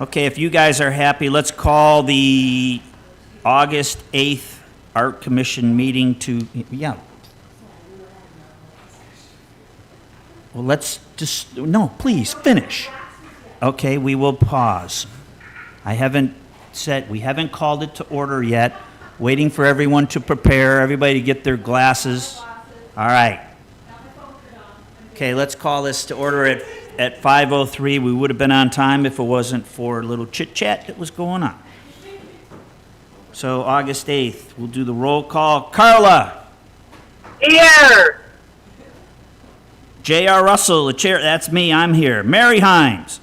Okay, if you guys are happy, let's call the August 8th Art Commission meeting to, yeah. Well, let's just, no, please, finish. Okay, we will pause. We haven't called it to order yet. Waiting for everyone to prepare, everybody to get their glasses. All right. Okay, let's call this to order at 5:03. We would have been on time if it wasn't for a little chit-chat that was going on. So August 8th, we'll do the roll call. Carla. Here. J.R. Russell, the chair, that's me, I'm here. Mary Himes.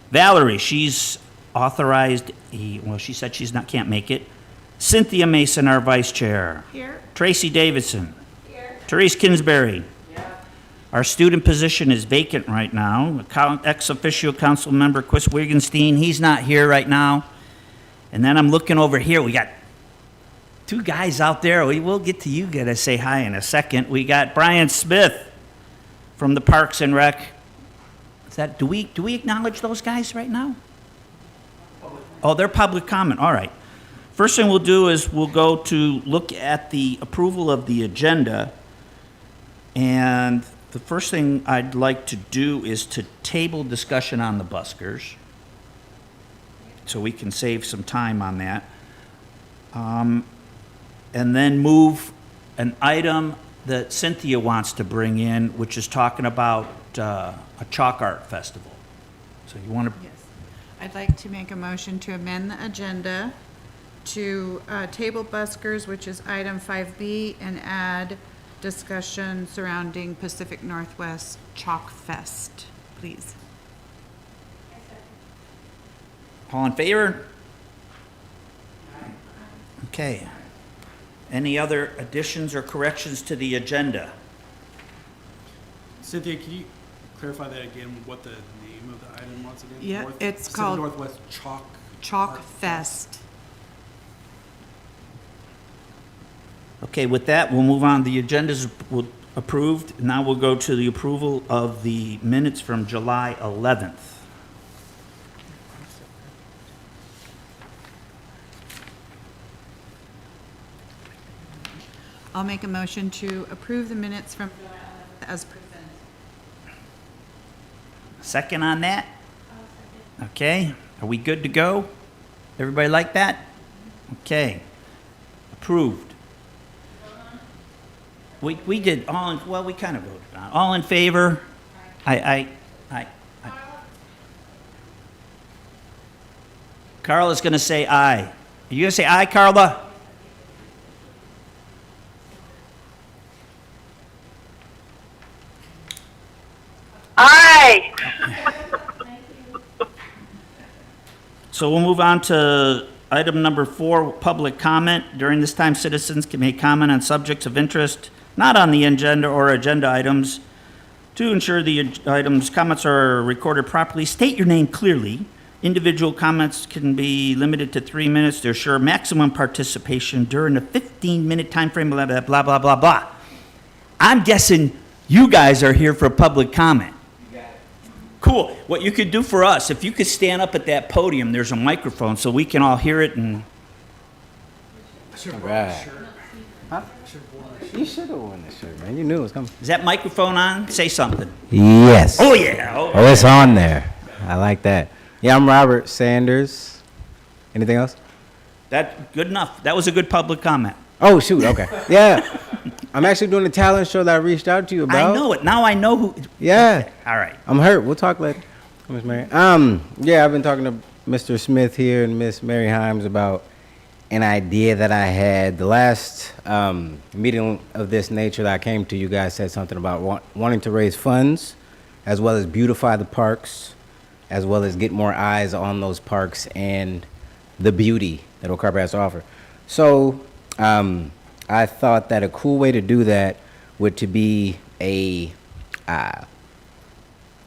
Valerie, she's authorized, she said can't make it. Cynthia Mason, our vice chair. Here. Tracy Davidson. Here. Therese Kinsberry. Yeah. Our student position is vacant right now. Ex officio council member Chris Wigenstein, he's not here right now. And then I'm looking over here, we got two guys out there. We will get to you, gotta say hi in a second. We got Brian Smith from the Parks and Rec. Do we acknowledge those guys right now? Oh, they're public comment, all right. First thing we'll do is we'll go to look at the approval of the agenda. And the first thing I'd like to do is to table discussion on the buskers, so we can save some time on that. And then move an item that Cynthia wants to bring in, which is talking about a chalk art festival. So you want to? Yes. I'd like to make a motion to amend the agenda to table buskers, which is item 5B, and add discussion surrounding Pacific Northwest Chalk Fest, please. All in favor? Okay. Any other additions or corrections to the agenda? Cynthia, can you clarify that again, what the name of the item was again? Yeah, it's Pacific called Northwest Chalk Art Fest. Okay, with that, we'll move on. The agenda's approved. Now we'll go to the approval of the minutes from July 11th. I'll make a motion to approve the minutes from as presented. Second on that? Okay, are we good to go? Everybody like that? Okay, approved. We did all in, well, we kind of voted on it. All in favor? Aye. Carla's gonna say aye. Are you gonna say aye, Carla? Aye. So we'll move on to item number 4, public comment. During this time, citizens can make comment on subjects of interest not on the agenda or agenda items. To ensure the comments are recorded properly, state your name clearly. Individual comments can be limited to 3 minutes to assure maximum participation during a 15-minute time frame, blah, blah, blah, blah, blah, blah. I'm guessing you guys are here for public comment. Cool. What you could do for us, if you could stand up at that podium, there's a microphone so we can all hear it and... All right. Huh? You should have worn this shirt, man. You knew it was coming. Is that microphone on? Say something. Yes. Oh, yeah. Oh, it's on there. I like that. Yeah, I'm Robert Sanders. Anything else? That good enough. That was a good public comment. Oh, shoot. Okay. Yeah. I'm actually doing a talent show that I reached out to you about. I know it. Now I know who. Yeah. All right. I'm hurt. We'll talk later. Miss Mary. Yeah, I've been talking to Mr. Smith here and Miss Mary Himes about an idea that I had. The last meeting of this nature that I came to, you guys said something about wanting to raise funds as well as beautify the parks, as well as get more eyes on those parks and the beauty that Oak Harbor has to offer. So I thought that a cool way to do that would to be a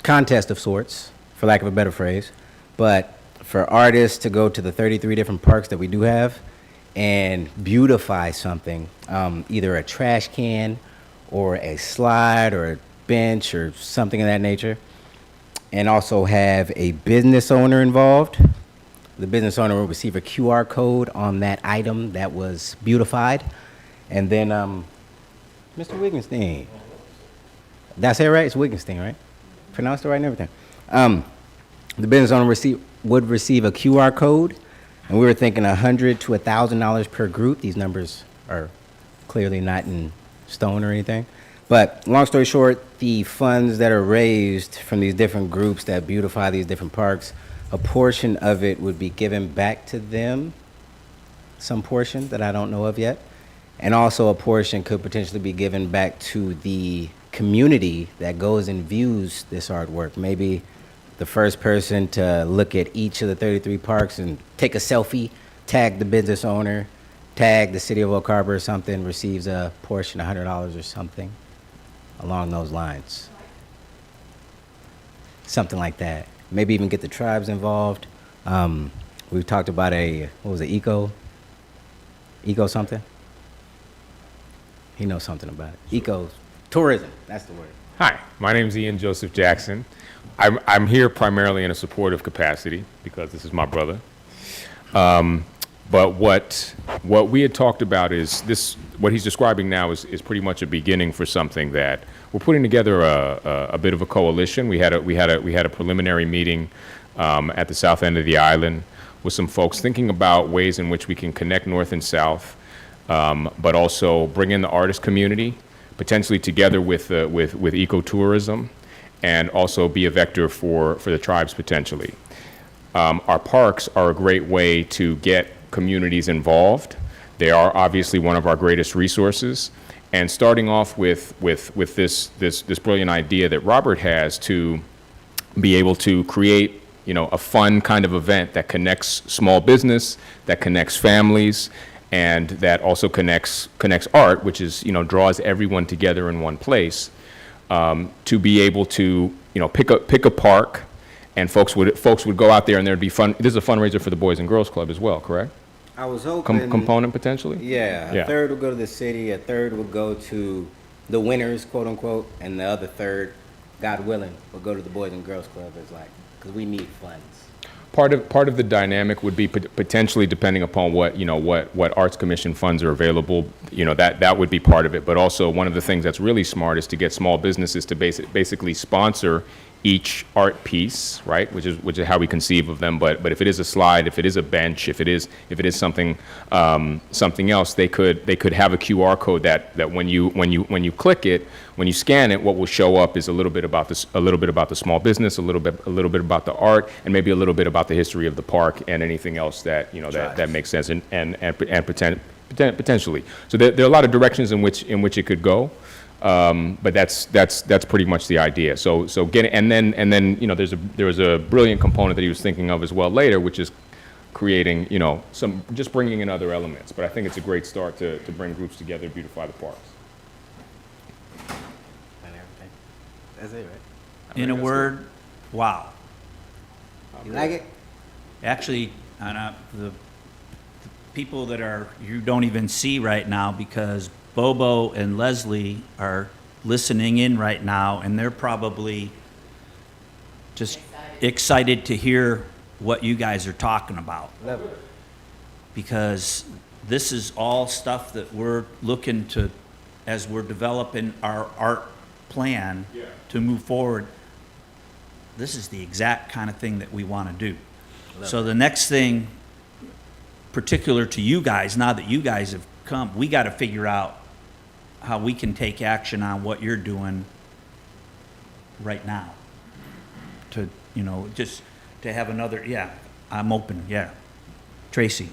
contest of sorts, for lack of a better phrase, but for artists to go to the 33 different parks that we do have and beautify something, either a trash can or a slide or a bench or something of that nature, and also have a business owner involved. The business owner will receive a QR code on that item that was beautified. And then, Mr. Wiggenstein. That's it, right? It's Wiggenstein, right? Pronounced it right and everything. The business owner would receive a QR code, and we were thinking $100 to $1,000 per group. These numbers are clearly not in stone or anything. But long story short, the funds that are raised from these different groups that beautify these different parks, a portion of it would be given back to them, some portion that I don't know of yet. And also a portion could potentially be given back to the community that goes and views this artwork. Maybe the first person to look at each of the 33 parks and take a selfie, tag the business owner, tag the city of Oak Harbor or something, receives a portion, $100 or something along those lines. Something like that. Maybe even get the tribes involved. We've talked about what was it, eco something? He knows something about it. Eco tourism, that's the word. Hi, my name is Ian Joseph Jackson. I'm here primarily in a supportive capacity because this is my brother. But what we had talked about is this. What he's describing now is pretty much a beginning for something that we're putting together a bit of a coalition. We had a preliminary meeting at the south end of the island with some folks thinking about ways in which we can connect north and south, but also bring in the artist community, potentially together with ecotourism, and also be a vector for the tribes potentially. Our parks are a great way to get communities involved. They are obviously one of our greatest resources. And starting off with this brilliant idea that Robert has to be able to create, a fun kind of event that connects small business, that connects families, and that also connects art, which is, draws everyone together in one place, to be able to, pick a park, and folks would go out there and there'd be fun. This is a fundraiser for the Boys and Girls Club as well, correct? I was hoping. Component potentially? Yeah, Yeah. a third would go to the city, a third would go to the winners, quote unquote, and the other third, God willing, would go to the Boys and Girls Club because we need funds. Part of the dynamic would be potentially depending upon what Arts Commission funds are available, that would be part of it. But also one of the things that's really smart is to get small businesses to basically sponsor each art piece, right? Which is how we conceive of them. But if it is a slide, if it is a bench, if it is something else, they could have a QR code that when you click it, when you scan it, what will show up is a little bit about the small business, a little bit about the art, and maybe a little bit about the history of the park and anything else that that makes sense and potentially. So there are a lot of directions in which it could go. But that's pretty much the idea. So getting and then there was a brilliant component that he was thinking of as well later, which is creating some just bringing in other elements. But I think it's a great start to bring groups together, beautify the parks. And everything. That's it, right? In a word, wow. You like it? Actually, the people that you don't even see right now because Bobo and Leslie are listening in right now, and they're probably just excited to hear what you guys are talking about. Love it. Because this is all stuff that we're looking to, as we're developing our art plan to move forward. This is the exact kind of thing that we want to do. So the next thing, particular to you guys, now that you guys have come, we got to figure out how we can take action on what you're doing right now. To, just to have another, I'm open, Tracy.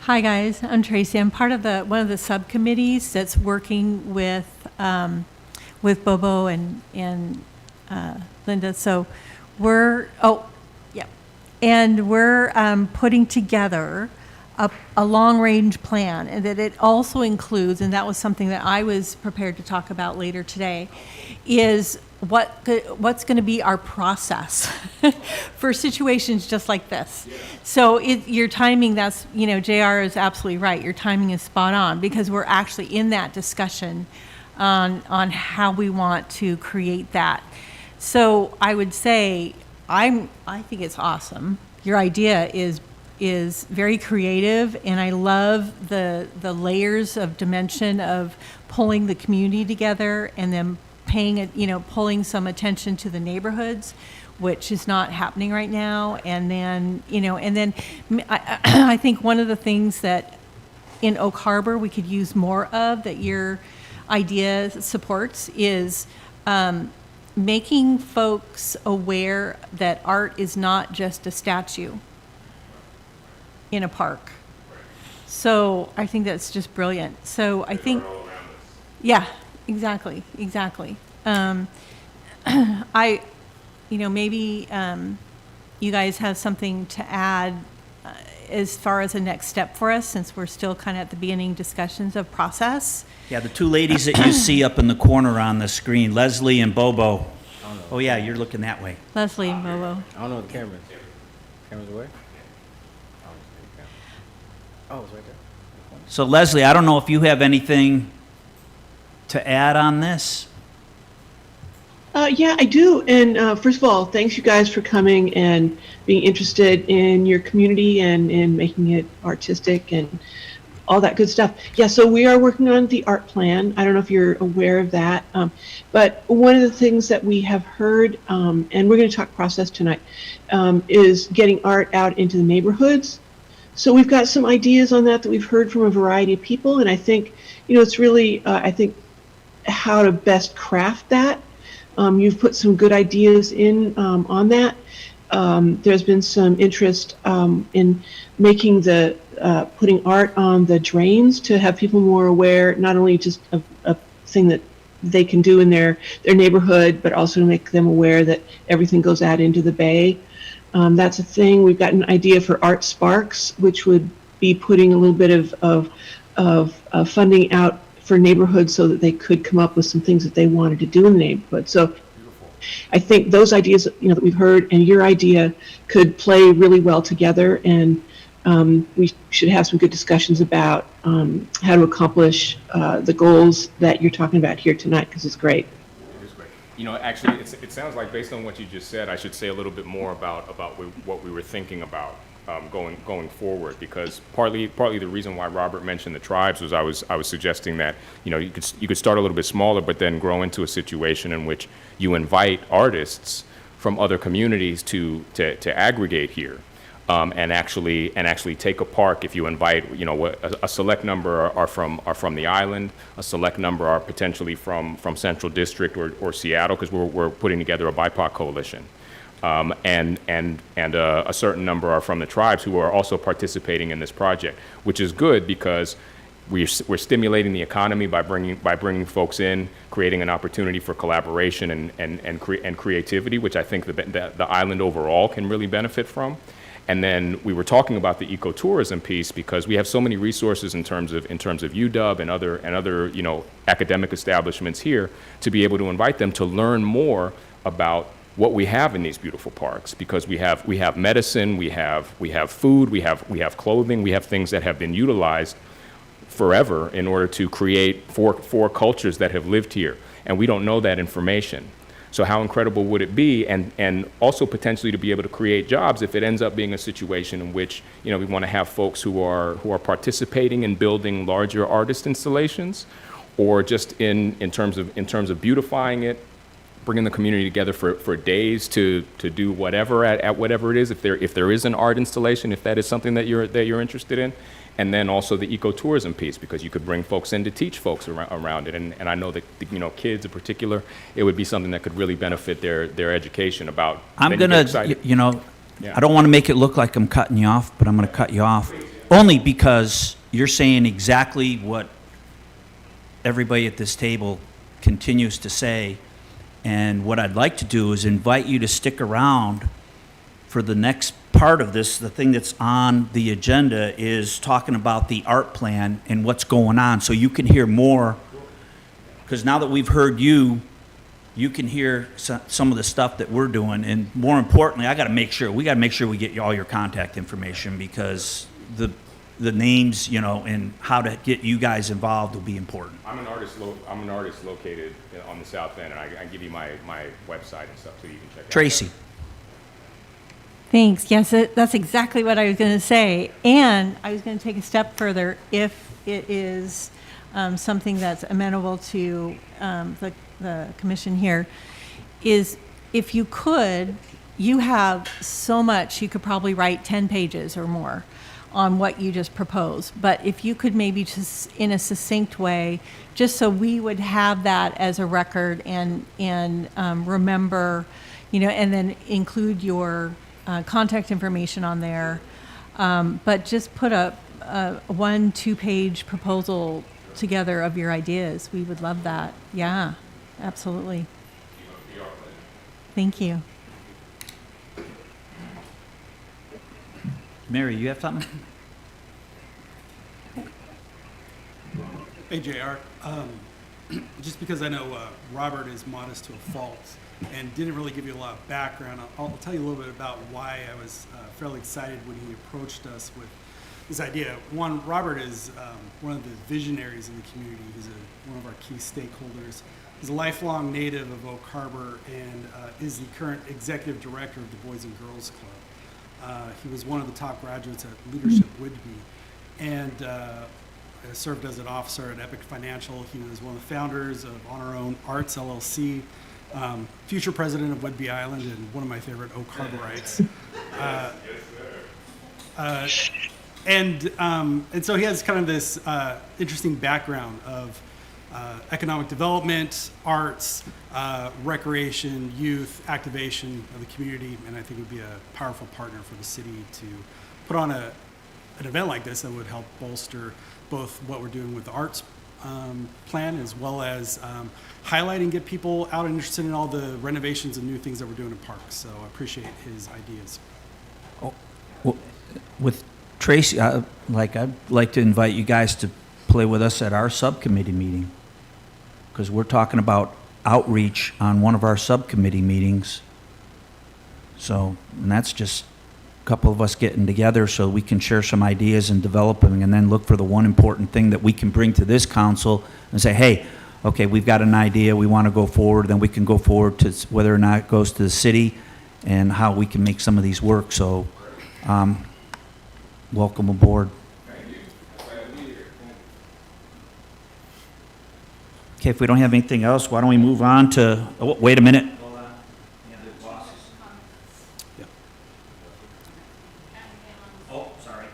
Hi guys, I'm Tracy. I'm part of one of the subcommittees that's working with Bobo and Linda. So we're putting together a long-range plan, and that it also includes, and that was something that I was prepared to talk about later today, is what's going to be our process for situations just like this. So your timing, JR is absolutely right. Your timing is spot on, because we're actually in that discussion on how we want to create that. So I would say I think it's awesome. Your idea is very creative, and I love the layers of dimension of pulling the community together and then pulling some attention to the neighborhoods, which is not happening right now. And then, I think one of the things that in Oak Harbor we could use more of that your idea supports is making folks aware that art is not just a statue in a park. So I think that's just brilliant. So I think, yeah, exactly. Maybe you guys have something to add as far as a next step for us, since we're still kind of at the beginning discussions of process. Yeah, the two ladies that you see up in the corner on the screen, Leslie and Bobo. Oh, yeah, you're looking that way. Leslie and Bobo. I don't know what the camera is. Camera's away? Oh, it's right there. So Leslie, I don't know if you have anything to add on this? Yeah, I do. And first of all, thanks you guys for coming and being interested in your community and in making it artistic and all that good stuff. Yeah, so we are working on the art plan. I don't know if you're aware of that. But one of the things that we have heard, and we're going to talk process tonight, is getting art out into the neighborhoods. So we've got some ideas on that we've heard from a variety of people. And I think, it's really, I think, how to best craft that. You've put some good ideas in on that. There's been some interest in making putting art on the drains to have people more aware, not only just of a thing that they can do in their neighborhood, but also to make them aware that everything goes out into the bay. That's a thing. We've got an idea for Art Sparks, which would be putting a little bit of funding out for neighborhoods so that they could come up with some things that they wanted to do in the neighborhood. So I think those ideas, that we've heard and your idea could play really well together, and we should have some good discussions about how to accomplish the goals that you're talking about here tonight, because it's great. It is great. Actually, it sounds like, based on what you just said, I should say a little bit more about what we were thinking about going forward, because partly the reason why Robert mentioned the tribes was I was suggesting that you could start a little bit smaller, but then grow into a situation in which you invite artists from other communities to aggregate here. And actually take a park. If you invite, a select number are from the island, a select number are potentially from Central District or Seattle, because we're putting together a BIPOC coalition, and a certain number are from the tribes who are also participating in this project, which is good because we're stimulating the economy by bringing folks in, creating an opportunity for collaboration and creativity, which I think the island overall can really benefit from. And then we were talking about the ecotourism piece because we have so many resources in terms of UW and other academic establishments here to be able to invite them to learn more about what we have in these beautiful parks, because we have medicine, we have food, we have clothing, we have things that have been utilized forever in order to create four cultures that have lived here, and we don't know that information. So how incredible would it be, and also potentially to be able to create jobs if it ends up being a situation in which we want to have folks who are participating in building larger artist installations, or just in terms of beautifying it, bringing the community together for days to do whatever at whatever it is, if there is an art installation, if that is something that you're interested in. And then also the ecotourism piece, because you could bring folks in to teach folks around it. And I know that, kids in particular, it would be something that could really benefit their education about. I'm then you going get excited. to, Yeah. I don't want to make it look like I'm cutting you off, but I'm going to cut you off. Only because you're saying exactly what everybody at this table continues to say. And what I'd like to do is invite you to stick around for the next part of this. The thing that's on the agenda is talking about the art plan and what's going on, so you can hear more. Because now that we've heard you can hear some of the stuff that we're doing, and more importantly, we got to make sure we get you all your contact information, because the names, and how to get you guys involved will be important. I'm an artist located on the south end, and I can give you my website and stuff so you can check it out. Tracy. Thanks. Yes, that's exactly what I was going to say. And I was going to take a step further. If it is something that's amenable to the commission here, is if you could, you have so much, you could probably write 10 pages or more on what you just proposed. But if you could maybe just in a succinct way, just so we would have that as a record and remember, and then include your contact information on there. But just put a 1-2 page proposal together of your ideas. We would love that. Yeah, absolutely. Thank you. Mary, you have something? Hey, JR. Just because I know Robert is modest to a fault and didn't really give you a lot of background, I'll tell you a little bit about why I was fairly excited when he approached us with this idea. One, Robert is one of the visionaries in the community. He's one of our key stakeholders. He's a lifelong native of Oak Harbor and is the current executive director of the Boys and Girls Club. He was one of the top graduates at Leadership Whidbey and served as an officer at Epic Financial. He was one of the founders of On Our Own Arts, LLC, future president of Whidbey Island, and one of my favorite Oak Harborites. And so he has kind of this interesting background of economic development, arts, recreation, youth, activation of the community, and I think would be a powerful partner for the city to put on an event like this that would help bolster both what we're doing with the arts plan as well as highlight and get people out and interested in all the renovations and new things that we're doing in parks. So I appreciate his ideas. Well, with Tracy, I'd like to invite you guys to play with us at our subcommittee meeting, because we're talking about outreach on one of our subcommittee meetings. So, and that's just a couple of us getting together so we can share some ideas and develop them, and then look for the one important thing that we can bring to this council and say, hey, okay, we've got an idea, we want to go forward, then we can go forward to whether or not it goes to the city and how we can make some of these work. So, welcome aboard. Okay, if we don't have anything else, why don't we move on to, oh, wait a minute. Oh, sorry.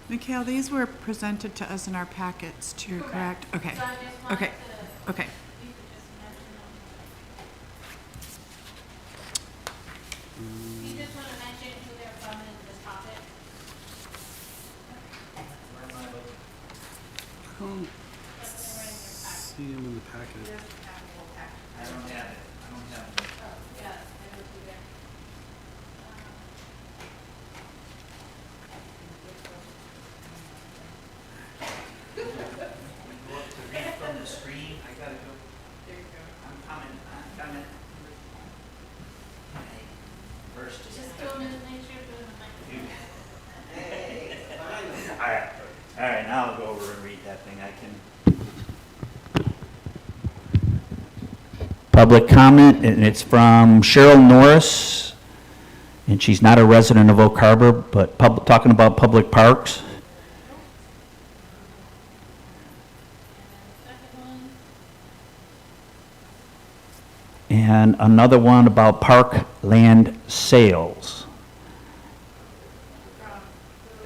Mikhail, these were presented to us in our packets too, correct? Okay, okay, okay. You just want to mention who they're from and this topic? I don't see him in the packet. I don't have it. Yeah, I don't either. From the screen, I gotta go. There you go. I'm coming. First, Just film it and make sure you're doing the microphone. all right, now I'll go over and read that thing. I can. Public comment, and it's from Cheryl Norris, and she's not a resident of Oak Harbor, but talking about public parks. And another one about park land sales.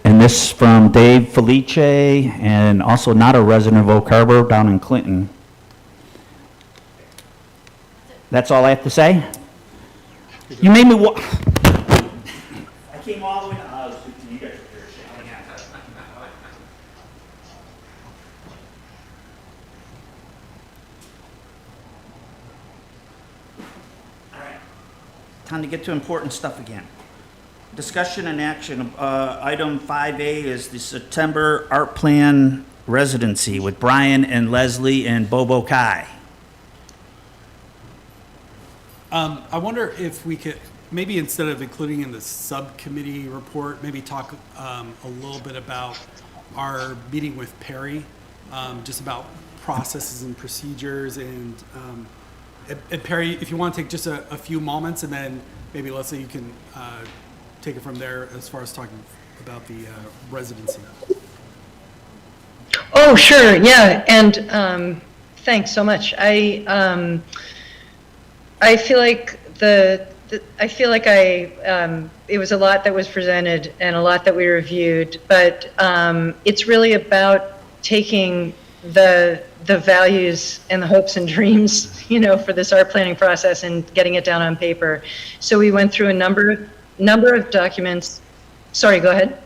And this from Dave Felice, and also not a resident of Oak Harbor, down in Clinton. That's all I have to say? You made me I came all the way down. You guys are here shaking hands. All right. Time to get to important stuff again. Discussion and action. Item 5A is the September Art Plan residency with Brian and Leslie and Bobo Kai. I wonder if we could, maybe instead of including in the subcommittee report, maybe talk a little bit about our meeting with Perry, just about processes and procedures. And Perry, if you want to take just a few moments, and then maybe Leslie, you can take it from there as far as talking about the residency. Oh, sure, yeah, and thanks so much. I feel like it was a lot that was presented and a lot that we reviewed, but it's really about taking the values and the hopes and dreams, you know, for this art planning process and getting it down on paper. So we went through a number of documents. Sorry, go ahead.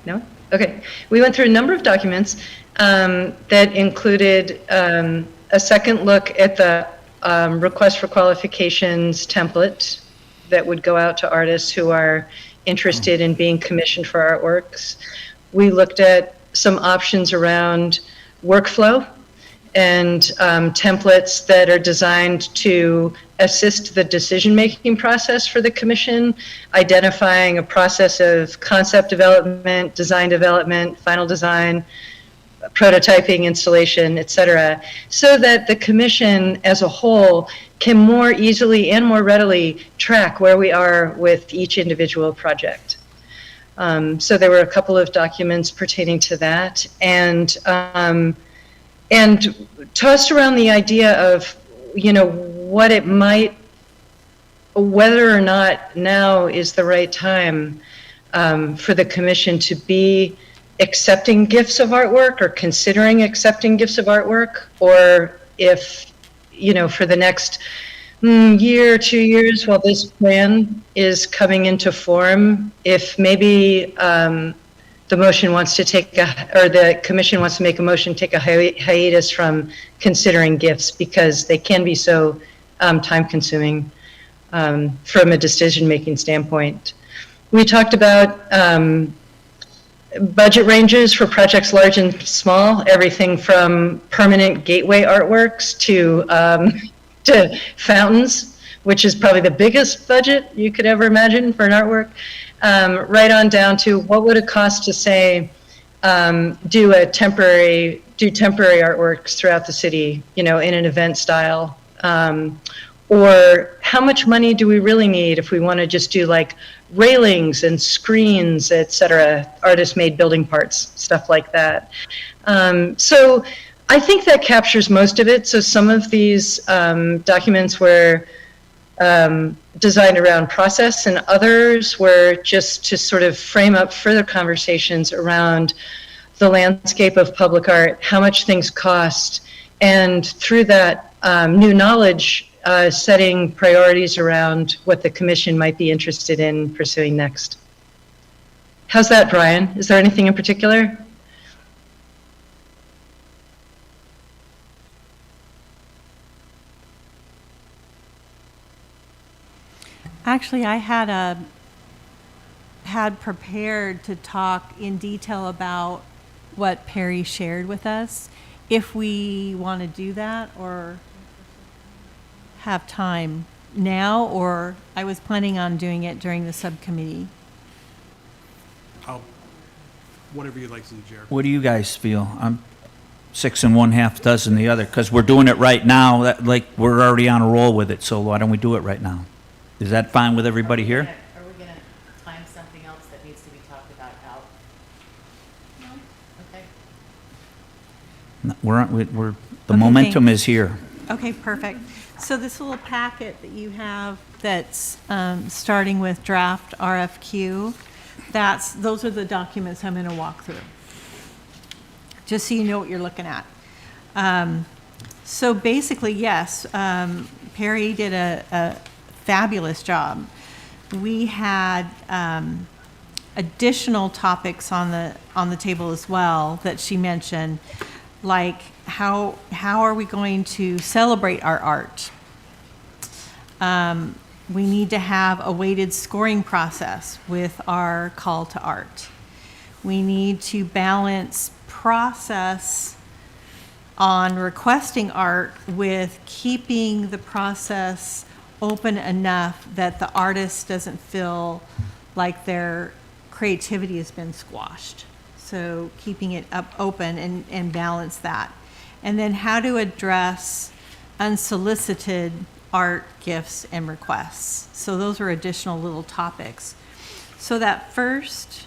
No? Okay. We went through a number of documents that included a second look at the request for qualifications template that would go out to artists who are interested in being commissioned for artworks. We looked at some options around workflow and templates that are designed to assist the decision-making process for the commission, identifying a process of concept development, design development, final design, prototyping, installation, et cetera, so that the commission as a whole can more easily and more readily track where we are with each individual project. So there were a couple of documents pertaining to that, and tossed around the idea of, you know, what it might, whether or not now is the right time for the commission to be accepting gifts of artwork or considering accepting gifts of artwork, or if, you know, for the next year, 2 years while this plan is coming into form, if maybe the motion wants to take or the commission wants to make a motion, take a hiatus from considering gifts because they can be so time consuming from a decision-making standpoint. We talked about budget ranges for projects large and small, everything from permanent gateway artworks to fountains, which is probably the biggest budget you could ever imagine for an artwork, right on down to what would it cost to say do temporary artworks throughout the city, you know, in an event style, or how much money do we really need if we want to just do like railings and screens, et cetera, artist-made building parts, stuff like that. So I think that captures most of it. So some of these documents were designed around process, and others were just to sort of frame up further conversations around the landscape of public art, how much things cost, and through that new knowledge, setting priorities around what the commission might be interested in pursuing next. How's that, Brian? Is there anything in particular? Actually, I had prepared to talk in detail about what Perry shared with us, if we want to do that or have time now, or I was planning on doing it during the subcommittee. Whatever you'd like to do, Jared. What do you guys feel? I'm 6 1/2 dozen the other, because we're doing it right now, that, like, we're already on a roll with it, so why don't we do it right now? Is that fine with everybody here? Are we gonna time something else that needs to be talked about out? No? Okay. We're, the Okay, momentum thanks. is here. Okay, perfect. So this little packet that you have that's starting with draft RFQ, those are the documents I'm going to walk through, just so you know what you're looking at. So basically, yes, Perry did a fabulous job. We had additional topics on the table as well that she mentioned, like how are we going to celebrate our art? We need to have a weighted scoring process with our call to art. We need to balance process on requesting art with keeping the process open enough that the artist doesn't feel like their creativity has been squashed. So keeping it up open and balance that. And then how to address unsolicited art gifts and requests. So those are additional little topics. So that first,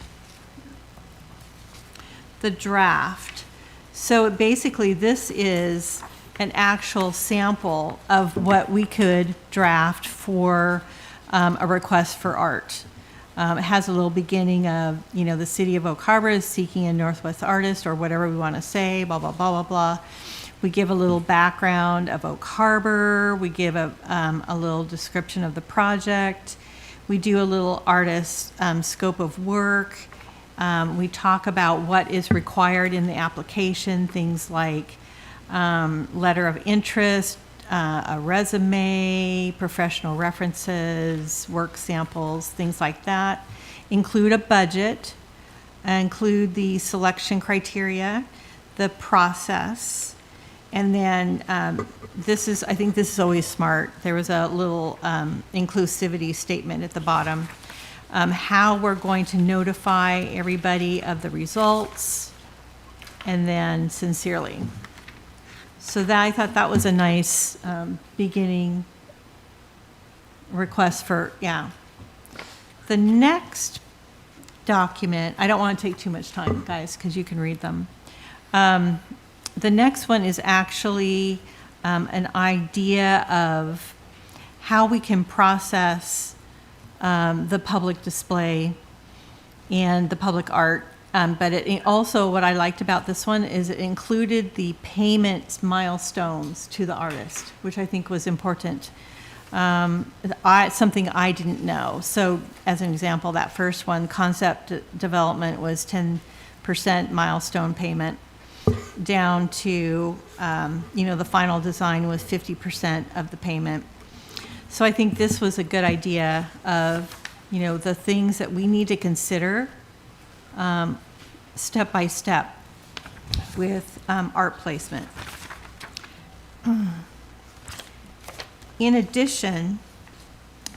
the draft. So basically this is an actual sample of what we could draft for a request for art. It has a little beginning of, the city of Oak Harbor is seeking a Northwest artist, or whatever we want to say, blah, blah, blah, blah, blah. We give a little background of Oak Harbor. We give a little description of the project. We do a little artist scope of work. We talk about what is required in the application, things like letter of interest, a resume, professional references, work samples, things like that. Include a budget, include the selection criteria, the process, and then I think this is always smart. There was a little inclusivity statement at the bottom. How we're going to notify everybody of the results, and then sincerely. So I thought that was a nice beginning request for, yeah. The next document, I don't want to take too much time, guys, because you can read them. The next one is actually an idea of how we can process the public display and the public art. But it also, what I liked about this one is it included the payment milestones to the artist, which I think was important. Something I didn't know. So as an example, that first one, concept development, was 10% milestone payment, down to, the final design was 50% of the payment. So I think this was a good idea of, the things that we need to consider step by step with art placement. In addition,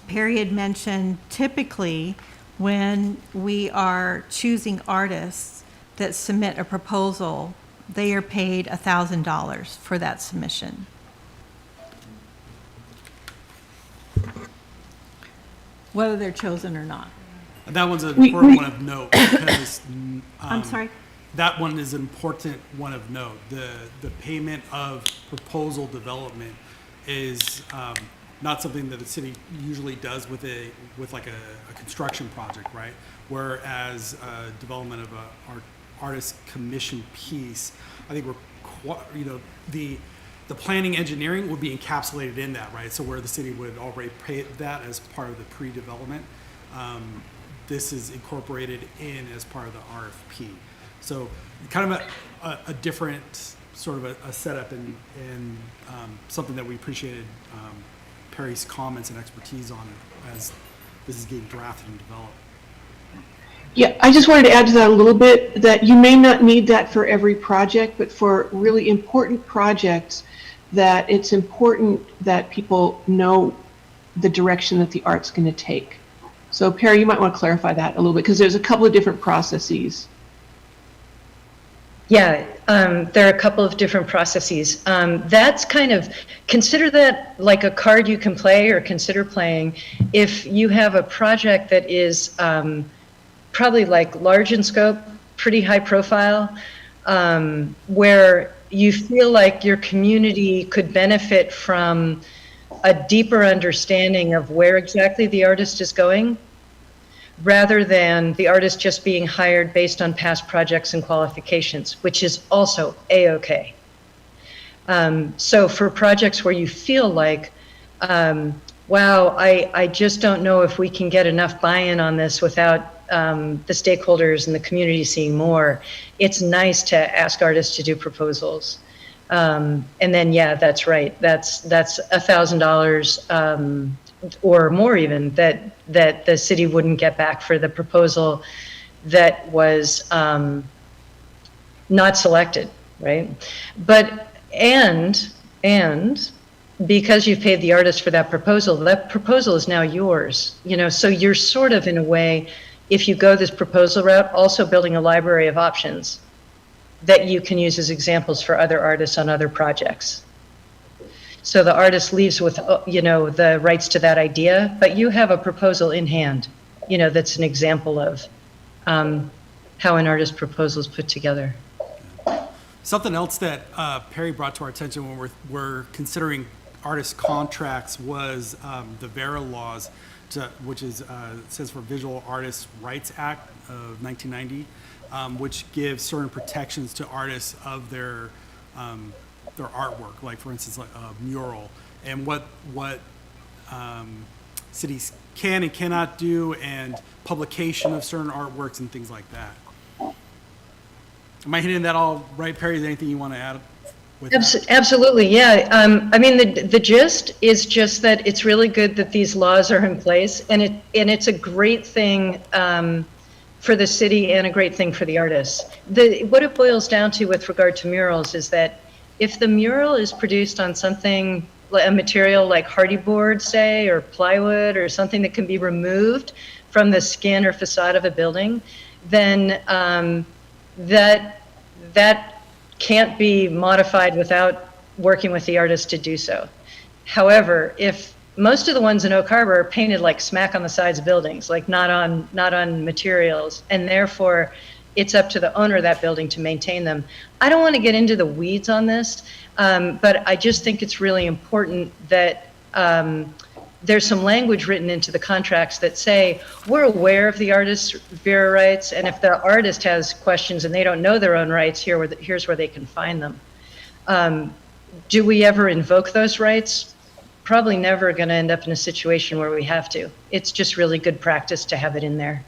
Perry had mentioned typically when we are choosing artists that submit a proposal, they are paid $1,000 for that submission. Whether they're chosen or not. That one's an important one of note because I'm sorry? that one is an important one of note. The payment of proposal development is not something that the city usually does with like a construction project, right? Whereas development of a artist commission piece, I think the planning engineering would be encapsulated in that, right? So where the city would already pay that as part of the pre-development, this is incorporated in as part of the RFP. So kind of a different sort of a setup and something that we appreciated Perry's comments and expertise on as this is getting drafted and developed. Yeah, I just wanted to add to that a little bit, that you may not need that for every project, but for really important projects, that it's important that people know the direction that the art's going to take. So Perry, you might want to clarify that a little bit, because there's a couple of different processes. Yeah, there are a couple of different processes. That's kind of, consider that like a card you can play or consider playing. If you have a project that is probably like large in scope, pretty high profile, where you feel like your community could benefit from a deeper understanding of where exactly the artist is going, rather than the artist just being hired based on past projects and qualifications, which is also A-okay. So for projects where you feel like, wow, I just don't know if we can get enough buy-in on this without the stakeholders and the community seeing more, it's nice to ask artists to do proposals. And then, yeah, that's right. That's $1,000 or more even that the city wouldn't get back for the proposal that was not selected, right? But and because you've paid the artist for that proposal is now yours, so you're sort of, in a way, if you go this proposal route, also building a library of options that you can use as examples for other artists on other projects. So the artist leaves with, the rights to that idea, but you have a proposal in hand, that's an example of how an artist proposal is put together. Something else that Perry brought to our attention when we're considering artist contracts was the VERA laws, which is says for Visual Artists' Rights Act of 1990, which gives certain protections to artists of their artwork, like for instance, like a mural, and what cities can and cannot do, and publication of certain artworks and things like that. Am I hitting that all right, Perry? Is there anything you want to add with that? Absolutely, yeah. I mean, the gist is just that it's really good that these laws are in place, and it's a great thing for the city and a great thing for the artists. What it boils down to with regard to murals is that if the mural is produced on something, a material like hardy board, say, or plywood, or something that can be removed from the skin or facade of a building, then that can't be modified without working with the artist to do so. However, if most of the ones in Oak Harbor are painted like smack on the sides of buildings, like not on materials, and therefore it's up to the owner of that building to maintain them. I don't want to get into the weeds on this, but I just think it's really important that there's some language written into the contracts that say, we're aware of the artist's VERA rights, and if the artist has questions and they don't know their own rights, here's where they can find them. Do we ever invoke those rights? Probably never going to end up in a situation where we have to. It's just really good practice to have it in there.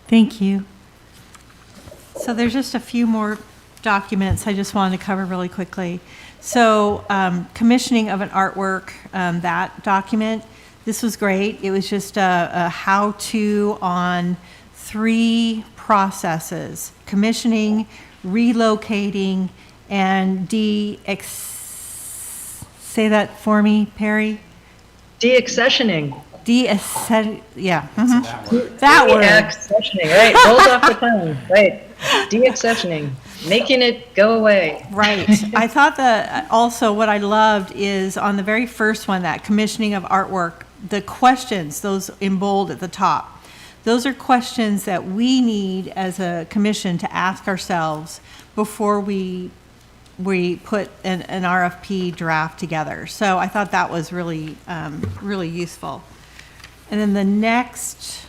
Thank you. So there's just a few more documents I just wanted to cover really quickly. So commissioning of an artwork, that document, this was great. It was just a how-to on 3 processes: commissioning, relocating, and say that for me, Perry? De-accessioning. Yeah. Mm-hmm. That word. De-accessioning, right, rolls off the tongue, right. De-accessioning, making it go away. Right. I thought that also what I loved is on the very first one, that commissioning of artwork, the questions, those in bold at the top, those are questions that we need as a commission to ask ourselves before we put an RFP draft together. So I thought that was really, really useful. And then the next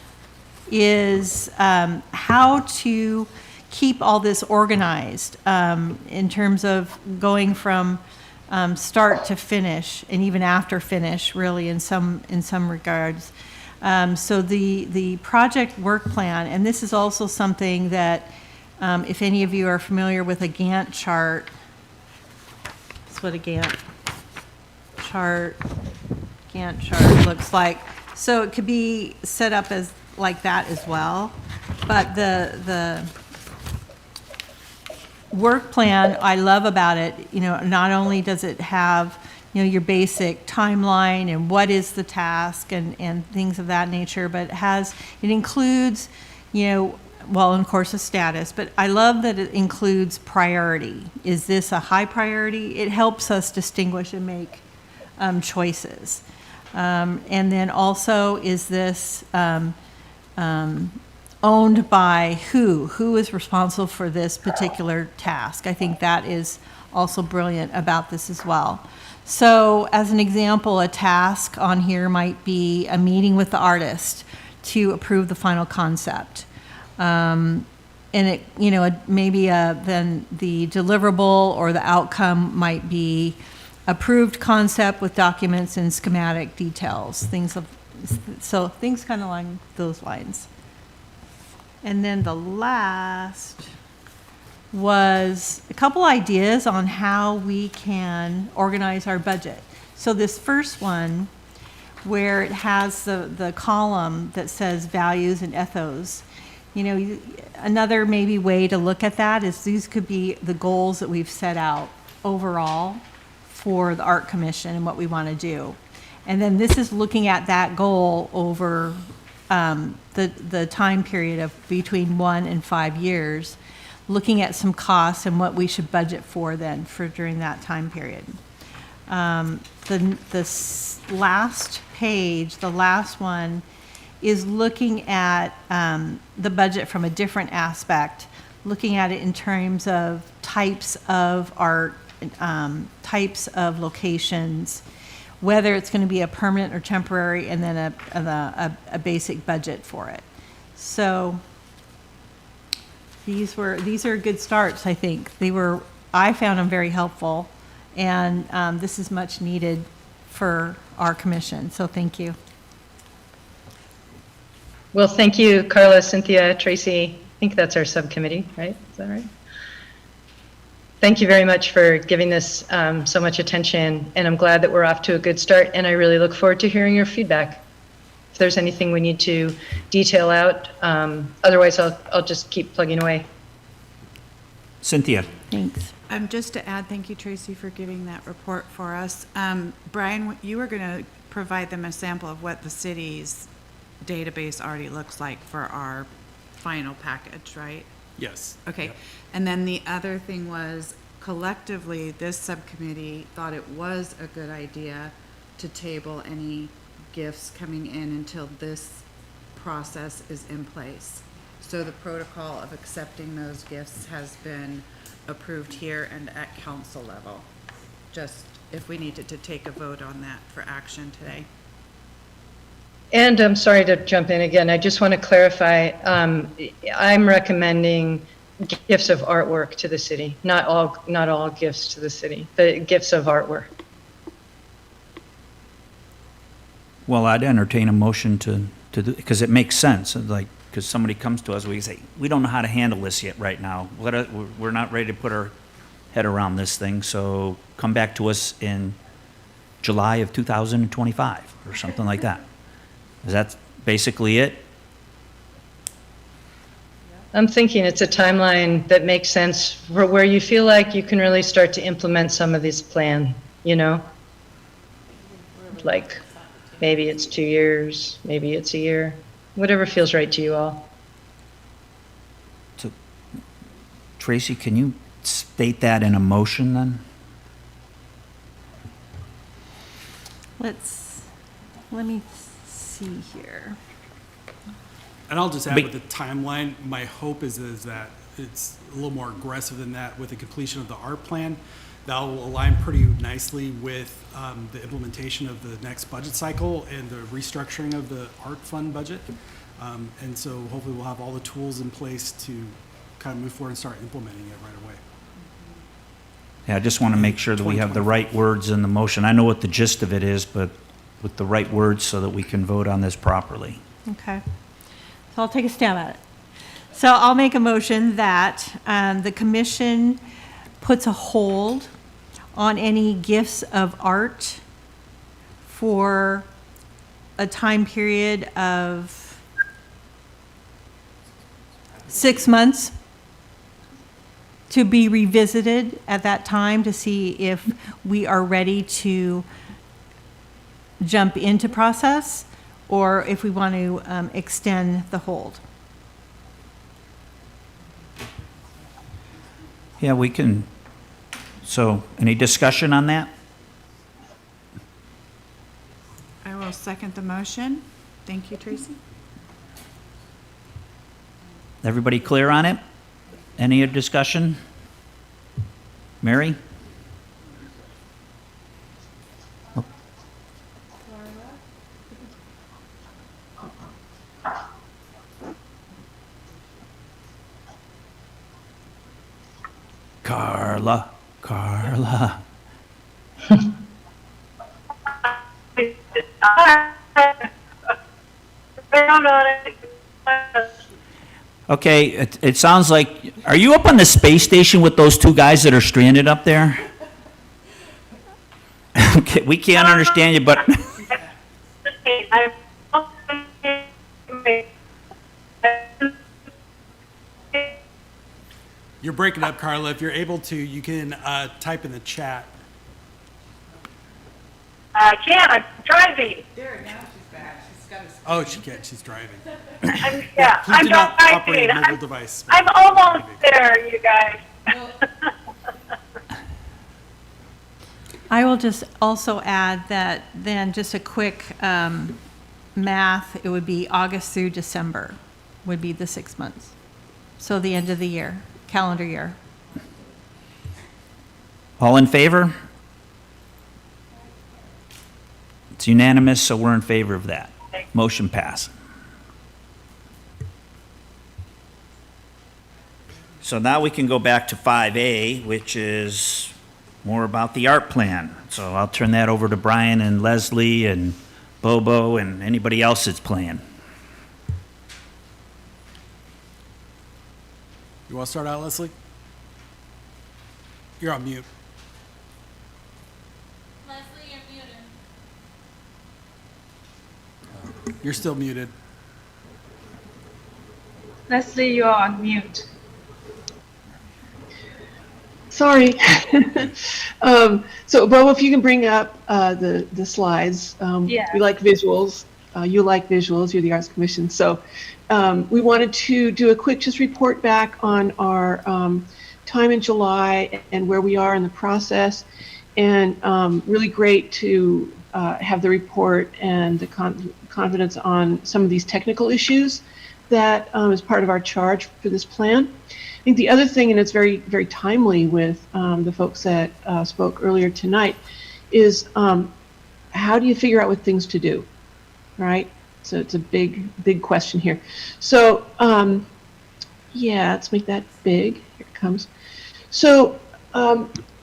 is how to keep all this organized in terms of going from start to finish, and even after finish, really, in some regards. So the project work plan, and this is also something that if any of you are familiar with a Gantt chart, that's what a Gantt chart looks like. So it could be set up as like that as well, but the work plan I love about it, not only does it have your basic timeline and what is the task and things of that nature, but it includes well, of course, a status, but I love that it includes priority. Is this a high priority? It helps us distinguish and make choices. And then also, is this owned by who? Who is responsible for this particular task? I think that is also brilliant about this as well. So as an example, a task on here might be a meeting with the artist to approve the final concept. And it, maybe then the deliverable or the outcome might be approved concept with documents and schematic details, things kind of along those lines. And then the last was a couple ideas on how we can organize our budget. So this first one, where it has the column that says values and ethos, another maybe way to look at that is these could be the goals that we've set out overall for the Art Commission and what we want to do. And then this is looking at that goal over the time period of between 1 and 5 years, looking at some costs and what we should budget for then for during that time period. Last page, the last one, is looking at the budget from a different aspect, looking at it in terms of types of art, types of locations, whether it's going to be a permanent or temporary, and then a basic budget for it. So these are good starts, I think. I found them very helpful, and this is much needed for our commission, so thank you. Well, thank you, Carla, Cynthia, Tracy. I think that's our subcommittee, right? Is that right? Thank you very much for giving this so much attention, and I'm glad that we're off to a good start, and I really look forward to hearing your feedback. If there's anything we need to detail out, otherwise I'll just keep plugging away. Cynthia? Thanks. Just to add, thank you, Tracy, for giving that report for us. Brian, you were going to provide them a sample of what the city's database already looks like for our final package, right? Yes. Okay. Yep. And then the other thing was, collectively, this subcommittee thought it was a good idea to table any gifts coming in until this process is in place. So the protocol of accepting those gifts has been approved here and at council level. Just if we needed to take a vote on that for action today. And I'm sorry to jump in again. I just want to clarify. I'm recommending gifts of artwork to the city, not all gifts to the city, but gifts of artwork. Well, I'd entertain a motion to do, because it makes sense, like, because somebody comes to us, we say, we don't know how to handle this yet right now. We're not ready to put our head around this thing, so come back to us in July of 2025, or something like that. Is that basically it? I'm thinking it's a timeline that makes sense for where you feel like you can really start to implement some of this plan, you know? Like, maybe it's 2 years, maybe it's a year, whatever feels right to you all. So, Tracy, can you state that in a motion then? Let me see here. And I'll just add But- with the timeline, my hope is that it's a little more aggressive than that with the completion of the art plan. That will align pretty nicely with the implementation of the next budget cycle and the restructuring of the art fund budget. And so hopefully we'll have all the tools in place to kind of move forward and start implementing it right away. Yeah, I just want to make sure that we have the right words in the motion. I know what the gist of it is, but with the right words so that we can vote on this properly. Okay. So I'll take a stab at it. So I'll make a motion that the commission puts a hold on any gifts of art for a time period of 6 months, to be revisited at that time to see if we are ready to jump into process, or if we want to extend the hold. Yeah, we can, so, any discussion on that? I will second the motion. Thank you, Tracy. Everybody clear on it? Any other discussion? Mary? Carla. Okay, it sounds like, are you up on the space station with those two guys that are stranded up there? Okay, we can't understand you, but, You're breaking up, Carla. If you're able to, you can type in the chat. I can't, I'm driving. There, now she's back. She's got a. Oh, she can't. She's driving. Yeah, Please I'm do not operate driving. a mobile device. I'm almost there, you guys. I will just also add that then just a quick math, it would be August through December would be the 6 months. So the end of the year, calendar year. All in favor? It's unanimous, so we're in favor of that. Motion passed. So now we can go back to 5A, which is more about the art plan. So I'll turn that over to Brian and Leslie and Bobo and anybody else that's playing. You want to start out, Leslie? You're on mute. Leslie, you're muted. You're still muted. Leslie, you're on mute. Sorry. So, Bo, if you can bring up the slides. Yeah. We like visuals. You like visuals. You're the Arts Commission. So we wanted to do a quick just report back on our time in July and where we are in the process. And really great to have the report and the confidence on some of these technical issues that is part of our charge for this plan. I think the other thing, and it's very, very timely with the folks that spoke earlier tonight, is how do you figure out what things to do, right? So it's a big, big question here. So yeah, let's make that big. Here it comes. So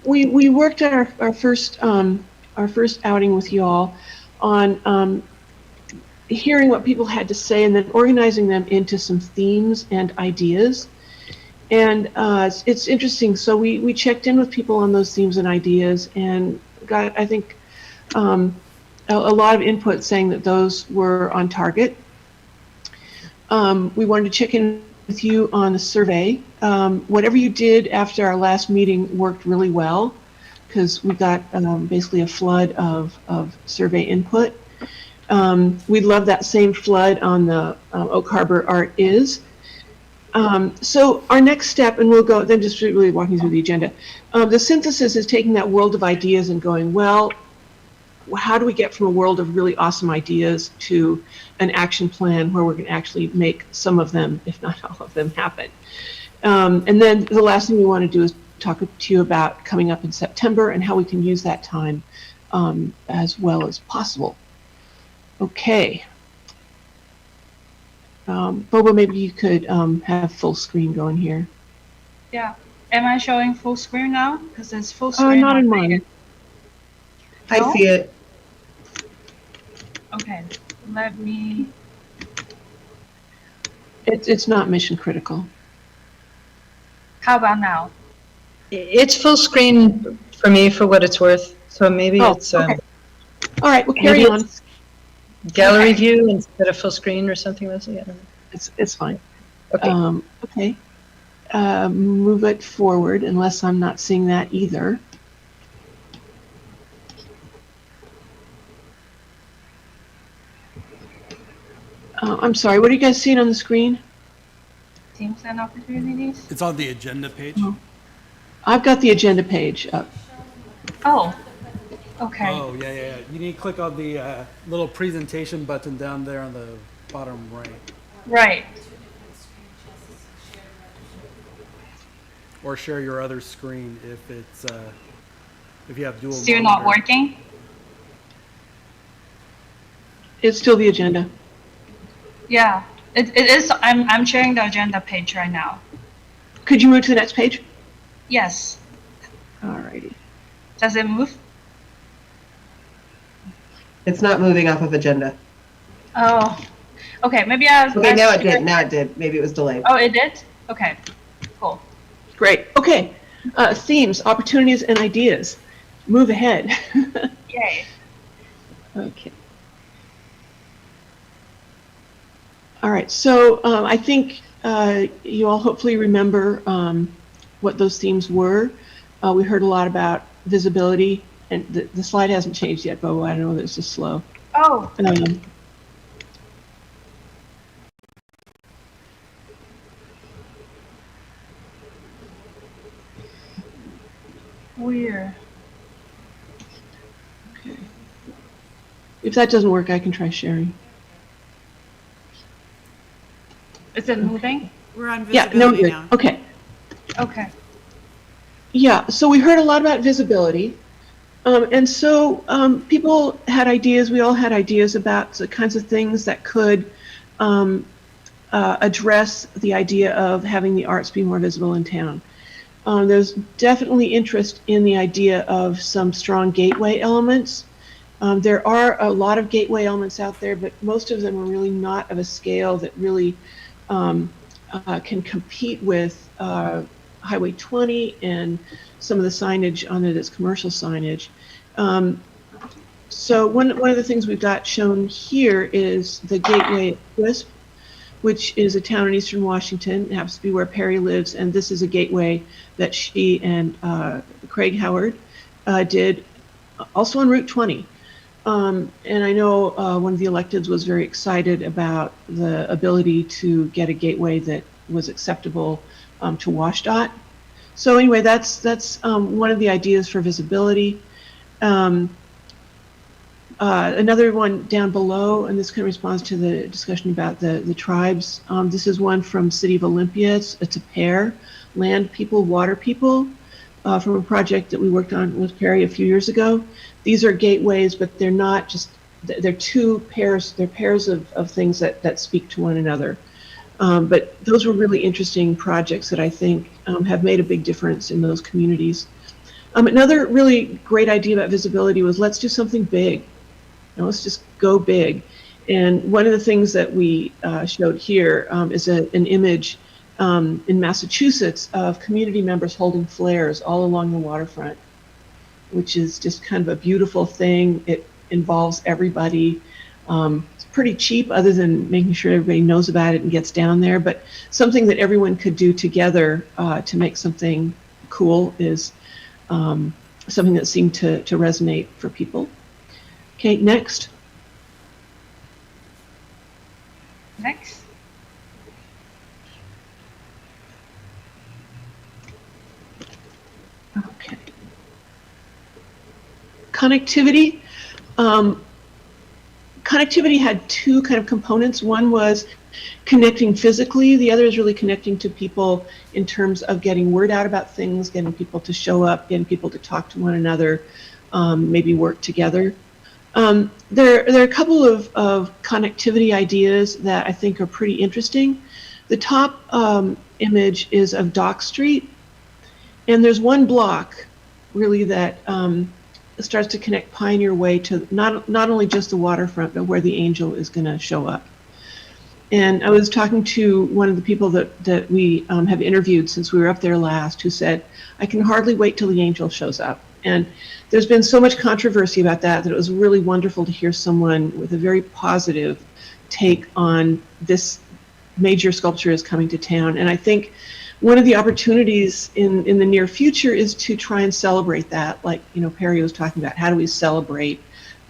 we worked on our first outing with you all on hearing what people had to say and then organizing them into some themes and ideas. And it's interesting. So we checked in with people on those themes and ideas and got, I think, a lot of input saying that those were on target. We wanted to check in with you on the survey. Whatever you did after our last meeting worked really well because we got basically a flood of survey input. We'd love that same flood on the Oak Harbor Art Is. So our next step, and we'll go, then just really walking through the agenda. The synthesis is taking that world of ideas and going, well, how do we get from a world of really awesome ideas to an action plan where we're going to actually make some of them, if not all of them, happen? And then the last thing we want to do is talk to you about coming up in September and how we can use that time as well as possible. Okay. Bobo, maybe you could have full screen going here. Yeah. Am I showing full screen now? Because it's full screen. Not in on mine. there. I No? see it. Okay. Let me. It's not mission critical. How about now? It's full screen for me for what it's worth. So maybe it's okay. All right, we'll carry maybe on. it's gallery Okay. view instead of full screen or something, Leslie. I don't know. It's fine. Okay. Okay. Move it forward unless I'm not seeing that either. I'm sorry, what are you guys seeing on the screen? Teams and opportunities? It's on the agenda page. I've got the agenda page up. Oh. Okay. Oh, yeah. You need to click on the little presentation button down there on the bottom right. Right. Or share your other screen if it's if you have dual Still not monitor. working? It's still the agenda. Yeah. It is. I'm sharing the agenda page right now. Could you move to the next page? Yes. All righty. Does it move? It's not moving off of agenda. Oh. Okay. Maybe I was. Okay, now it did. Now it did. Maybe it was delayed. Oh, it did? Okay. Cool. Great. Okay. Themes, opportunities, and ideas. Move ahead. Yay. Okay. All right. So I think you all hopefully remember what those themes were. We heard a lot about visibility, and the slide hasn't changed yet, Bobo. I don't know, it's just slow. Oh, weird. Okay. If that doesn't work, I can try sharing. Is it moving? We're on Yeah, no, visibility good. now. Okay. Okay. Yeah, so we heard a lot about visibility. And so people had ideas, we all had ideas about the kinds of things that could address the idea of having the arts be more visible in town. There's definitely interest in the idea of some strong gateway elements. There are a lot of gateway elements out there, but most of them are really not of a scale that really can compete with Highway 20 and some of the signage on it is commercial signage. So one of the things we've got shown here is the gateway at Wisp, which is a town in eastern Washington. It happens to be where Perry lives, and this is a gateway that she and Craig Howard did, also on Route 20. And I know one of the electeds was very excited about the ability to get a gateway that was acceptable to WashDOT. So anyway, that's one of the ideas for visibility. Another one down below, and this kind of responds to the discussion about the tribes. This is one from City of Olympia. It's a pair, land people, water people, from a project that we worked on with Perry a few years ago. These are gateways, but they're not just, they're two pairs, they're pairs of things that speak to one another. But those were really interesting projects that I think have made a big difference in those communities. Another really great idea about visibility was let's do something big. Now let's just go big. And one of the things that we showed here is an image in Massachusetts of community members holding flares all along the waterfront, which is just kind of a beautiful thing. It involves everybody. It's pretty cheap other than making sure everybody knows about it and gets down there, but something that everyone could do together to make something cool is something that seemed to resonate for people. Okay, next. Next. Okay. Connectivity. Connectivity had two kind of components. One was connecting physically. The other is really connecting to people in terms of getting word out about things, getting people to show up, getting people to talk to one another, maybe work together. There are a couple of connectivity ideas that I think are pretty interesting. The top image is of Dock Street, and there's one block really that starts to connect Pioneer Way to not only just the waterfront, but where the Angel is going to show up. And I was talking to one of the people that we have interviewed since we were up there last, who said, I can hardly wait till the Angel shows up. And there's been so much controversy about that it was really wonderful to hear someone with a very positive take on this major sculpture is coming to town. And I think one of the opportunities in the near future is to try and celebrate that, like Perry was talking about. How do we celebrate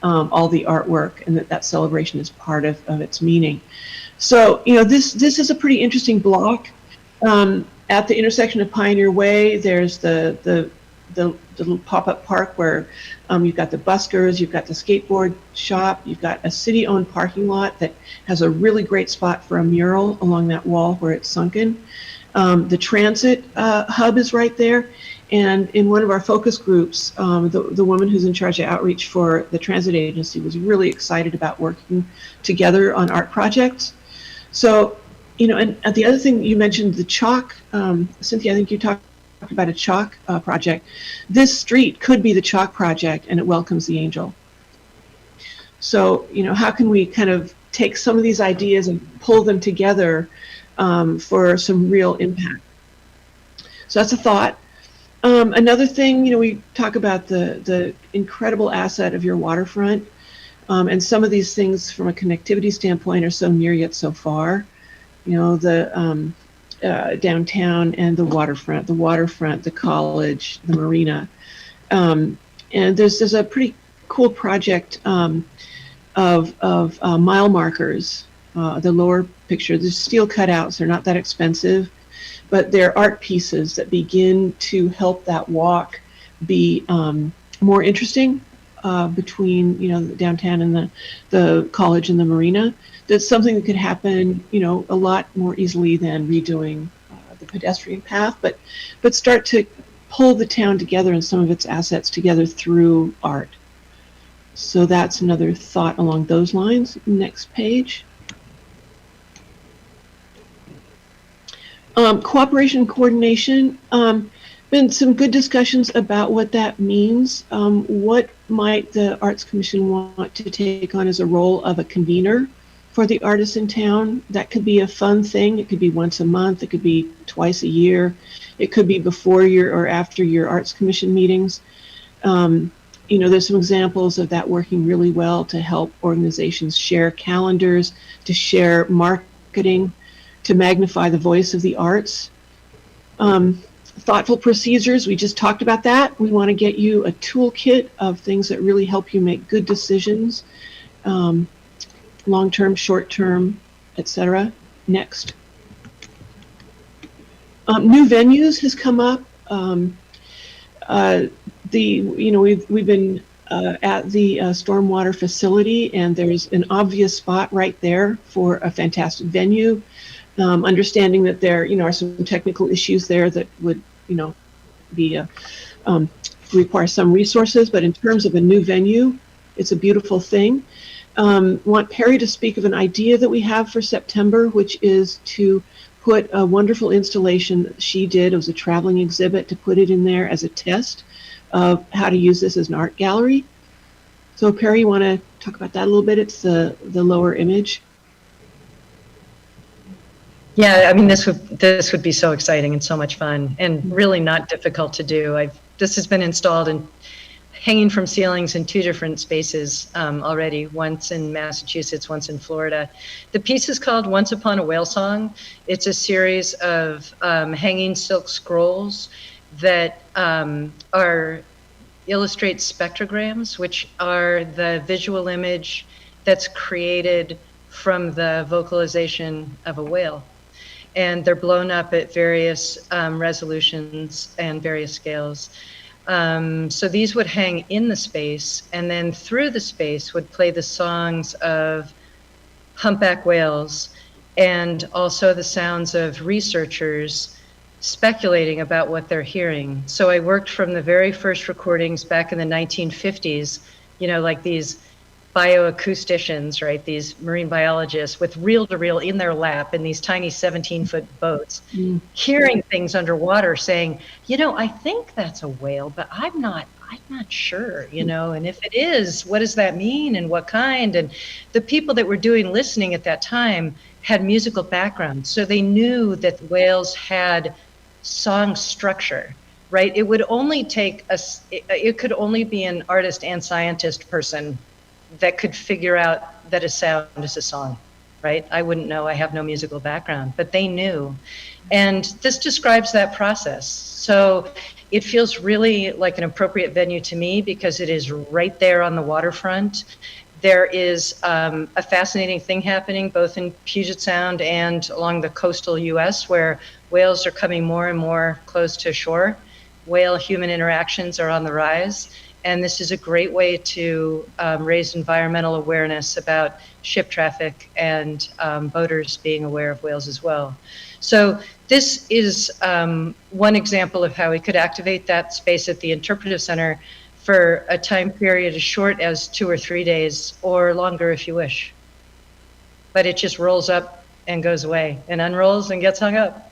all the artwork, and that celebration is part of its meaning. So this is a pretty interesting block. At the intersection of Pioneer Way, there's the little pop-up park where you've got the buskers, you've got the skateboard shop, you've got a city-owned parking lot that has a really great spot for a mural along that wall where it's sunken. The transit hub is right there, and in one of our focus groups, the woman who's in charge of outreach for the transit agency was really excited about working together on art projects. So, and the other thing you mentioned, the chalk, Cynthia, I think you talked about a chalk project. This street could be the chalk project, and it welcomes the Angel. So, how can we kind of take some of these ideas and pull them together for some real impact? So that's a thought. Another thing, we talk about the incredible asset of your waterfront, and some of these things from a connectivity standpoint are so near yet so far. The downtown and the waterfront, the college, the marina. And there's a pretty cool project of mile markers. The lower picture, there's steel cutouts. They're not that expensive, but they're art pieces that begin to help that walk be more interesting between, you know, the downtown and the college and the marina. That's something that could happen, you know, a lot more easily than redoing the pedestrian path, but start to pull the town together and some of its assets together through art. So that's another thought along those lines. Next page. Cooperation and coordination. Been some good discussions about what that means. What might the Arts Commission want to take on as a role of a convener for the artists in town? That could be a fun thing. It could be once a month. It could be twice a year. It could be before your or after your Arts Commission meetings. You know, there's some examples of that working really well to help organizations share calendars, to share marketing, to magnify the voice of the arts. Thoughtful procedures, we just talked about that. We want to get you a toolkit of things that really help you make good decisions, long-term, short-term, etc. Next. New venues has come up. We've been at the stormwater facility, and there's an obvious spot right there for a fantastic venue. Understanding that there, you know, are some technical issues there that would, you know, be require some resources. But in terms of a new venue, it's a beautiful thing. Want Perry to speak of an idea that we have for September, which is to put a wonderful installation that she did. It was a traveling exhibit, to put it in there as a test of how to use this as an art gallery. So Perry, you want to talk about that a little bit? It's the lower image. Yeah, I mean, this would be so exciting and so much fun, and really not difficult to do. This has been installed and hanging from ceilings in 2 different spaces already, once in Massachusetts, once in Florida. The piece is called Once Upon a Whale Song. It's a series of hanging silk scrolls that illustrate spectrograms, which are the visual image that's created from the vocalization of a whale. And they're blown up at various resolutions and various scales. So these would hang in the space, and then through the space would play the songs of humpback whales, and also the sounds of researchers speculating about what they're hearing. So I worked from the very first recordings back in the 1950s, you know, like these bioacousticians, right? These marine biologists with reel-to-reel in their lap in these tiny 17-foot boats, hearing things underwater saying, you know, I think that's a whale, but I'm not sure, you know, and if it is, what does that mean and what kind? And the people that were doing listening at that time had musical backgrounds, so they knew that whales had song structure, right? It would only take it could only be an artist and scientist person that could figure out that a sound is a song, right? I wouldn't know, I have no musical background, but they knew. And this describes that process. So it feels really like an appropriate venue to me because it is right there on the waterfront. There is a fascinating thing happening both in Puget Sound and along the coastal US, where whales are coming more and more close to shore. Whale-human interactions are on the rise. And this is a great way to raise environmental awareness about ship traffic and boaters being aware of whales as well. So this is one example of how we could activate that space at the Interpretive Center for a time period as short as 2 or 3 days, or longer if you wish. But it just rolls up and goes away, and unrolls and gets hung up.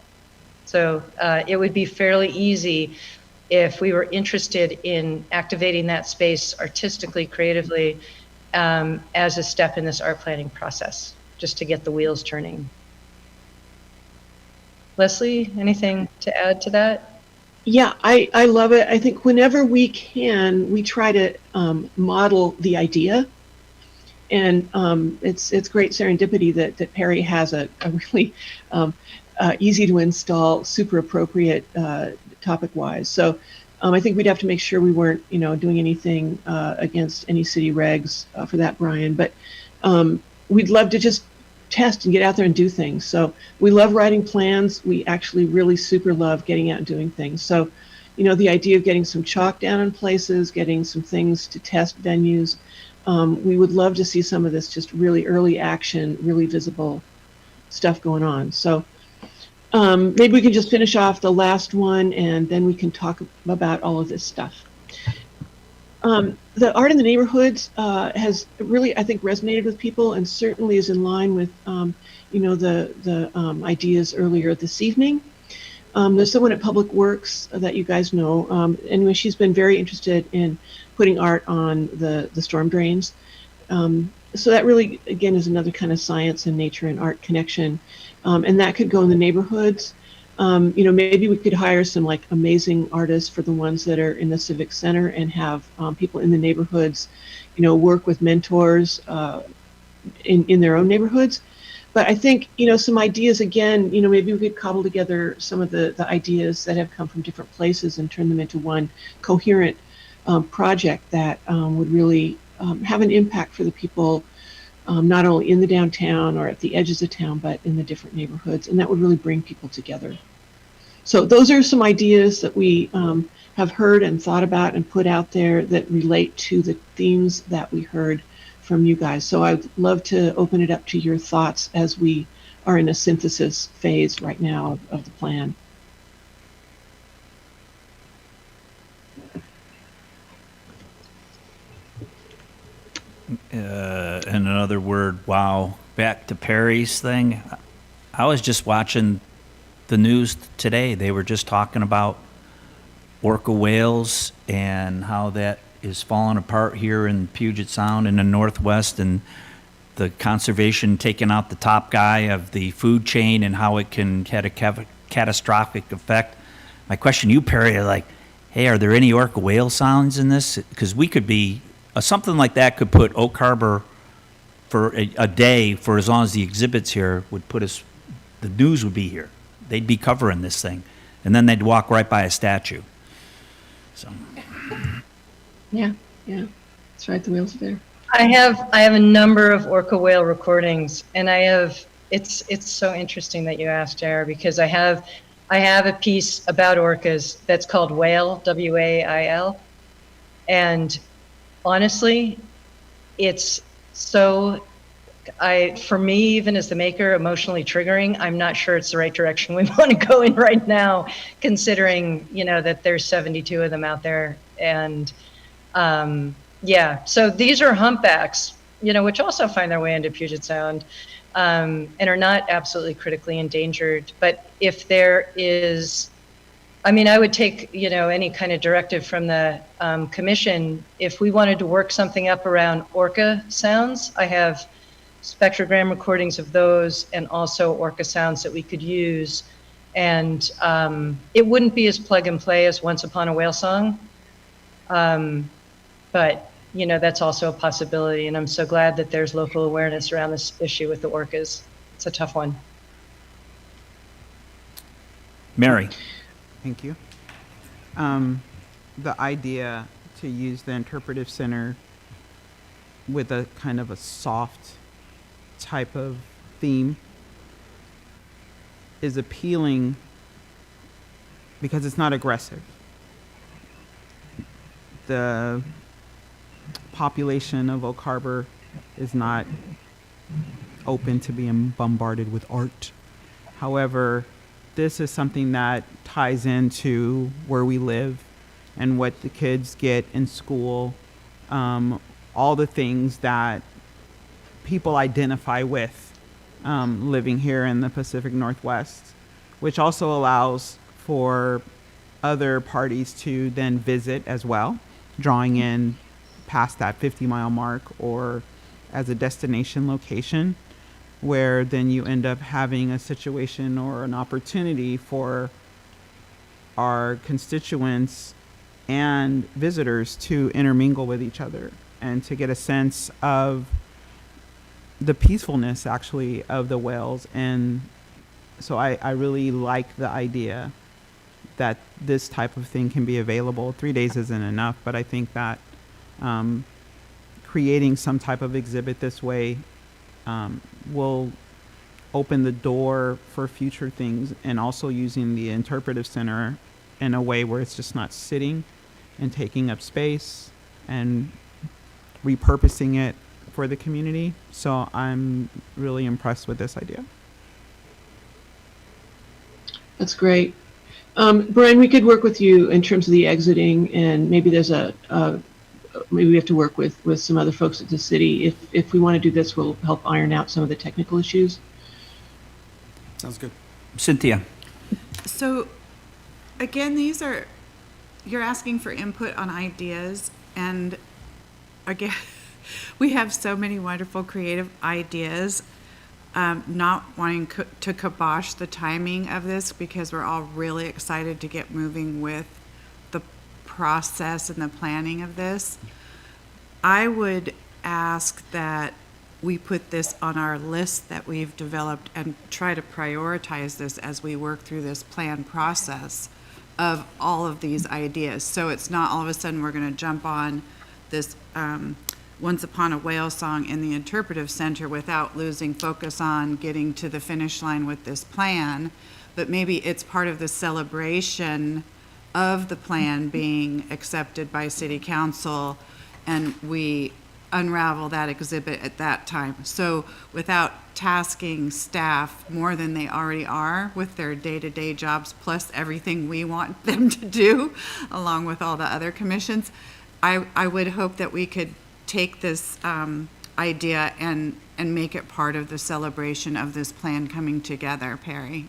So it would be fairly easy if we were interested in activating that space artistically, creatively, as a step in this art planning process, just to get the wheels turning. Leslie, anything to add to that? Yeah, I love it. I think whenever we can, we try to model the idea. And it's great serendipity that Perry has a really easy to install, super appropriate topic-wise. So I think we'd have to make sure we weren't, doing anything against any city regs for that, Brian. But we'd love to just test and get out there and do things. So we love writing plans. We actually really super love getting out and doing things. So, the idea of getting some chalk down in places, getting some things to test venues, we would love to see some of this just really early action, really visible stuff going on. So maybe we can just finish off the last one and then we can talk about all of this stuff. The art in the neighborhoods has really, I think, resonated with people and certainly is in line with, the ideas earlier this evening. There's someone at Public Works that you guys know. Anyway, she's been very interested in putting art on the storm drains. So that really, again, is another kind of science and nature and art connection. And that could go in the neighborhoods. Maybe we could hire some like amazing artists for the ones that are in the Civic Center and have people in the neighborhoods, work with mentors in their own neighborhoods. But I think, some ideas, again, maybe we could cobble together some of the ideas that have come from different places and turn them into one coherent project that would really have an impact for the people, not only in the downtown or at the edges of town, but in the different neighborhoods. And that would really bring people together. So those are some ideas that we have heard and thought about and put out there that relate to the themes that we heard from you guys. So I'd love to open it up to your thoughts as we are in a synthesis phase right now of the plan. In another word, wow, back to Perry's thing. I was just watching the news today. They were just talking about orca whales and how that is falling apart here in Puget Sound in the Northwest, and the conservation taking out the top guy of the food chain and how it can had a catastrophic effect. My question to you, Perry, is like, hey, are there any orca whale sounds in this? Because we could be, something like that could put Oak Harbor for a day, for as long as the exhibit's here, would put us, the news would be here. They'd be covering this thing. And then they'd walk right by a statue. So. Yeah, that's right. The whales are there. I have a number of orca whale recordings, and it's so interesting that you asked, JR, because I have a piece about orcas that's called Whale, W-A-I-L, and honestly, it's so, for me, even as the maker, emotionally triggering. I'm not sure it's the right direction we want to go in right now, considering, that there's 72 of them out there. And so these are humpbacks, which also find their way into Puget Sound, and are not absolutely critically endangered. But if there is, I would take, any kind of directive from the commission. If we wanted to work something up around orca sounds, I have spectrogram recordings of those and also orca sounds that we could use. And it wouldn't be as plug and play as Once Upon a Whale Song. But, that's also a possibility. And I'm so glad that there's local awareness around this issue with the orcas. It's a tough one. Mary. Thank you. The idea to use the interpretive center with a kind of a soft type of theme is appealing because it's not aggressive. The population of Oak Harbor is not open to being bombarded with art. However, this is something that ties into where we live and what the kids get in school, all the things that people identify with living here in the Pacific Northwest, which also allows for other parties to then visit as well, drawing in past that 50-mile mark or as a destination location, where then you end up having a situation or an opportunity for our constituents and visitors to intermingle with each other and to get a sense of the peacefulness actually of the whales and So I really like the idea that this type of thing can be available. 3 days isn't enough, but I think that creating some type of exhibit this way will open the door for future things, and also using the interpretive center in a way where it's just not sitting and taking up space and repurposing it for the community. So I'm really impressed with this idea. That's great. Brian, we could work with you in terms of the exiting, and maybe there's maybe we have to work with some other folks at the city. If we want to do this, we'll help iron out some of the technical issues. Sounds good. Cynthia? So, again, you're asking for input on ideas, and again, we have so many wonderful creative ideas. Not wanting to kibosh the timing of this, because we're all really excited to get moving with the process and the planning of this. I would ask that we put this on our list that we've developed and try to prioritize this as we work through this plan process of all of these ideas. So it's not all of a sudden we're going to jump on this Once Upon a Whale song in the interpretive center without losing focus on getting to the finish line with this plan. But maybe it's part of the celebration of the plan being accepted by City Council, and we unravel that exhibit at that time. So without tasking staff more than they already are with their day-to-day jobs, plus everything we want them to do, along with all the other commissions, I would hope that we could take this idea and make it part of the celebration of this plan coming together. Perry?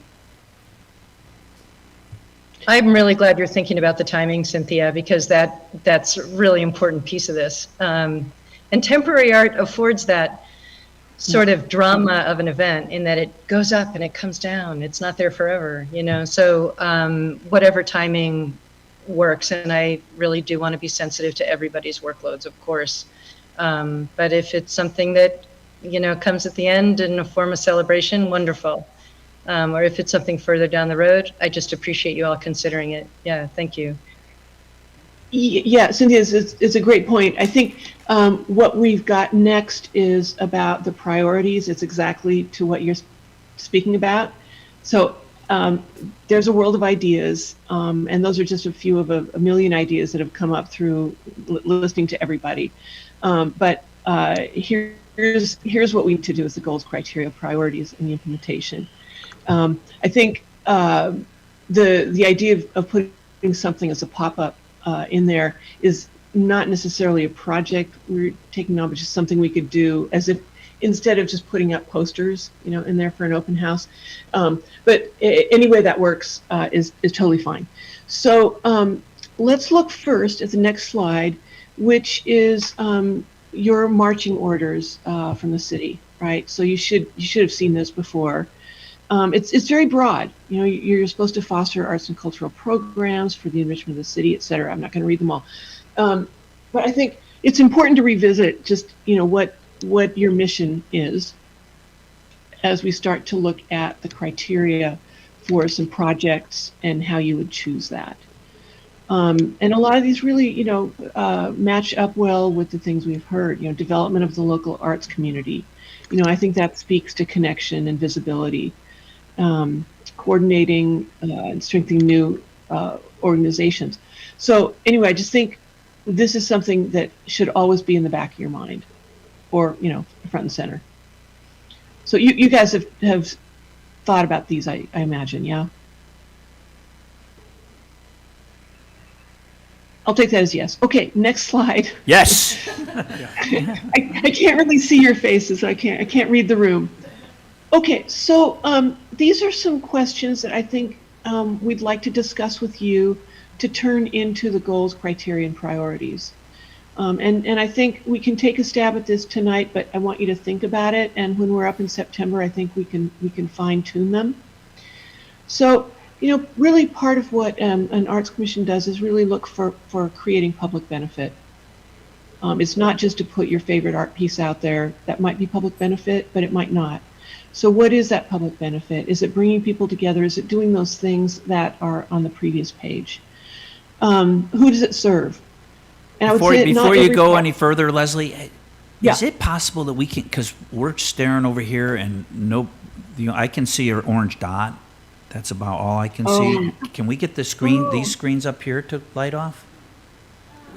I'm really glad you're thinking about the timing, Cynthia, because that's a really important piece of this. And temporary art affords that sort of drama of an event in that it goes up and it comes down. It's not there forever, you know? So whatever timing works, and I really do want to be sensitive to everybody's workloads, of course. But if it's something that, you know, comes at the end in a form of celebration, wonderful. Or if it's something further down the road, I just appreciate you all considering it. Yeah, thank you. Yeah, Cynthia, it's a great point. I think what we've got next is about the priorities. It's exactly to what you're speaking about. So there's a world of ideas, and those are just a few of a million ideas that have come up through listening to everybody. But here's what we need to do as the goals, criteria, priorities, and the implementation. I think the idea of putting something as a pop-up in there is not necessarily a project we're taking on, but just something we could do as if instead of just putting up posters, you know, in there for an open house. But any way that works is totally fine. So let's look first at the next slide, which is your marching orders from the city, right? So you should have seen this before. It's very broad. You know, you're supposed to foster arts and cultural programs for the enrichment of the city, et cetera. I'm not going to read them all. But I think it's important to revisit just, you know, what your mission is as we start to look at the criteria for some projects and how you would choose that. And a lot of these really, you know, match up well with the things we've heard, you know, development of the local arts community. You know, I think that speaks to connection and visibility. Coordinating and strengthening new organizations. So anyway, I just think this is something that should always be in the back of your mind, or, you know, front and center. So you guys have thought about these, I imagine, yeah? I'll take that as yes. Okay, next slide. Yes. I can't really see your faces. I can't read the room. Okay, so these are some questions that I think we'd like to discuss with you to turn into the goals, criteria, and priorities. And I think we can take a stab at this tonight, but I want you to think about it. And when we're up in September, I think we can fine tune them. So, you know, really part of what an Arts Commission does is really look for creating public benefit. It's not just to put your favorite art piece out there. That might be public benefit, but it might not. So what is that public benefit? Is it bringing people together? Is it doing those things that are on the previous page? Who does it serve? And I would say not Before you every go pro- any further, Leslie, Yeah. is it possible that we can, because we're staring over here and no, I can see your orange dot. That's about all I can see. Can we get the screen, these screens up here to light off?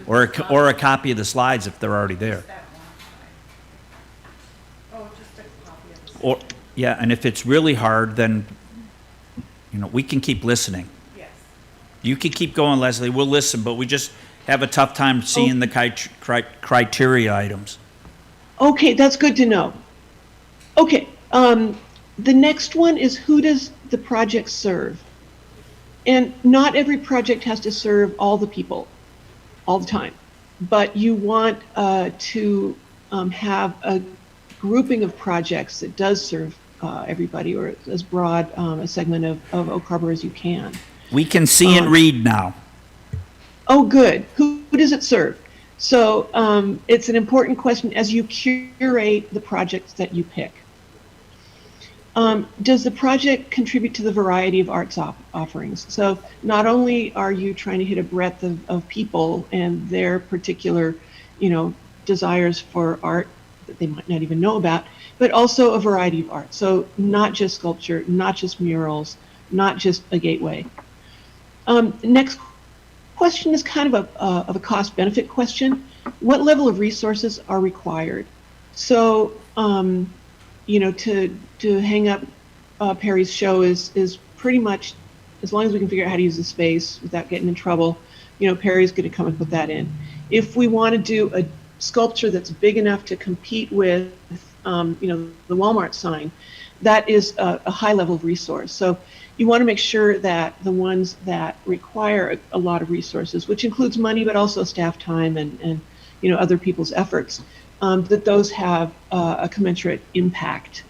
Or or a copy of the slides if they're already there. Or, yeah, and if it's really hard, then, we can keep listening. Yes. You can keep going, Leslie, we'll listen, but we just have a tough time seeing the criteria items. Okay, that's good to know. Okay, the next one is who does the project serve? And not every project has to serve all the people all the time, but you want to have a grouping of projects that does serve everybody, or as broad a segment of Oak Harbor as you can. We can see and read now. Oh, good. Who does it serve? So it's an important question as you curate the projects that you pick. Does the project contribute to the variety of arts offerings? So not only are you trying to hit a breadth of people and their particular, desires for art that they might not even know about, but also a variety of art. So not just sculpture, not just murals, not just a gateway. Next question is kind of a cost-benefit question. What level of resources are required? So, to hang up Perry's show is pretty much, as long as we can figure out how to use the space without getting in trouble, Perry's going to come and put that in. If we want to do a sculpture that's big enough to compete with, the Walmart sign, that is a high level of resource. So you want to make sure that the ones that require a lot of resources, which includes money, but also staff time and other people's efforts, that those have a commensurate impact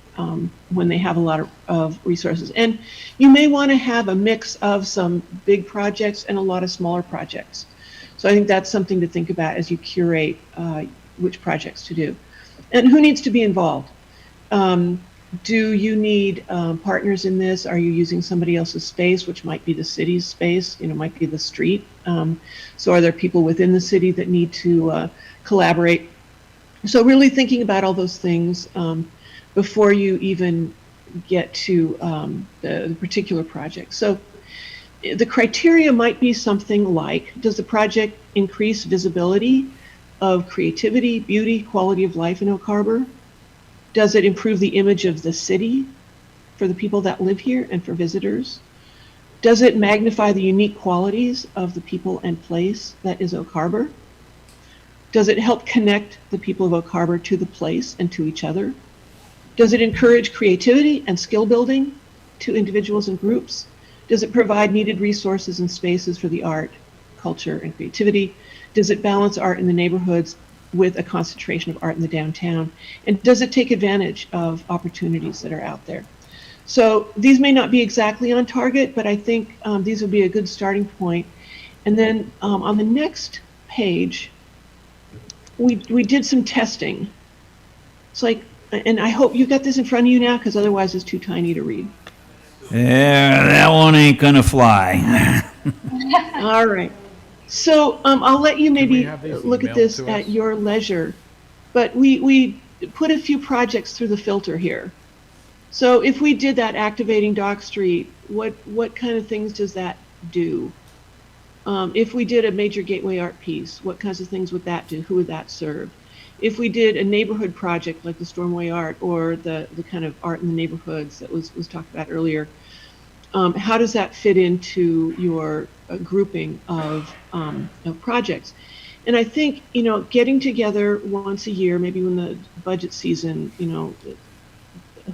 when they have a lot of resources. And you may want to have a mix of some big projects and a lot of smaller projects. So I think that's something to think about as you curate which projects to do. And who needs to be involved? Do you need partners in this? Are you using somebody else's space, which might be the city's space, might be the street? So are there people within the city that need to collaborate? So really thinking about all those things before you even get to the particular project. So the criteria might be something like, does the project increase visibility of creativity, beauty, quality of life in Oak Harbor? Does it improve the image of the city for the people that live here and for visitors? Does it magnify the unique qualities of the people and place that is Oak Harbor? Does it help connect the people of Oak Harbor to the place and to each other? Does it encourage creativity and skill building to individuals and groups? Does it provide needed resources and spaces for the art, culture, and creativity? Does it balance art in the neighborhoods with a concentration of art in the downtown? And does it take advantage of opportunities that are out there? So these may not be exactly on target, but I think these would be a good starting point. And then on the next page, we did some testing. It's like, and I hope you got this in front of you now, because otherwise it's too tiny to read. Yeah, that one ain't gonna fly. All right. So I'll let you maybe have these look at emailed this to at us? your leisure. But we put a few projects through the filter here. So if we did that activating Dock Street, what kind of things does that do? If we did a major gateway art piece, what kinds of things would that do? Who would that serve? If we did a neighborhood project like the Stormway Art or the kind of art in the neighborhoods that was talked about earlier, how does that fit into your grouping of projects? And I think, getting together once a year, maybe when the budget season,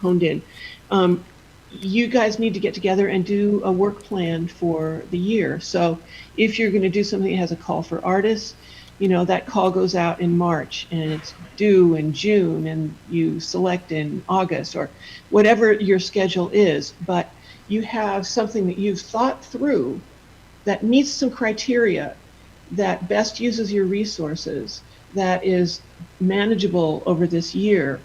honed in, you guys need to get together and do a work plan for the year. So if you're going to do something that has a call for artists, that call goes out in March and it's due in June and you select in August or whatever your schedule is. But you have something that you've thought through that meets some criteria, that best uses your resources, that is manageable over this year,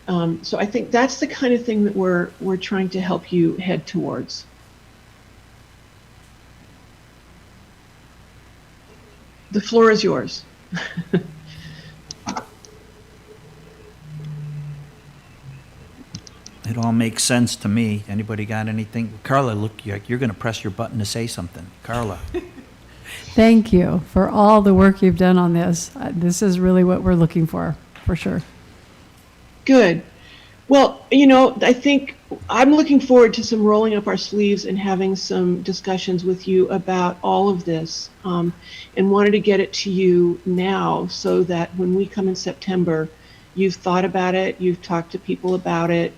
So I think that's the kind of thing that we're trying to help you head towards. The floor is yours. It all makes sense to me. Anybody got anything? Carla, look, you're going to press your button to say something. Carla. Thank you for all the work you've done on this. This is really what we're looking for sure. Good. Well, you know, I think I'm looking forward to some rolling up our sleeves and having some discussions with you about all of this, and wanted to get it to you now so that when we come in September, you've thought about it, you've talked to people about it,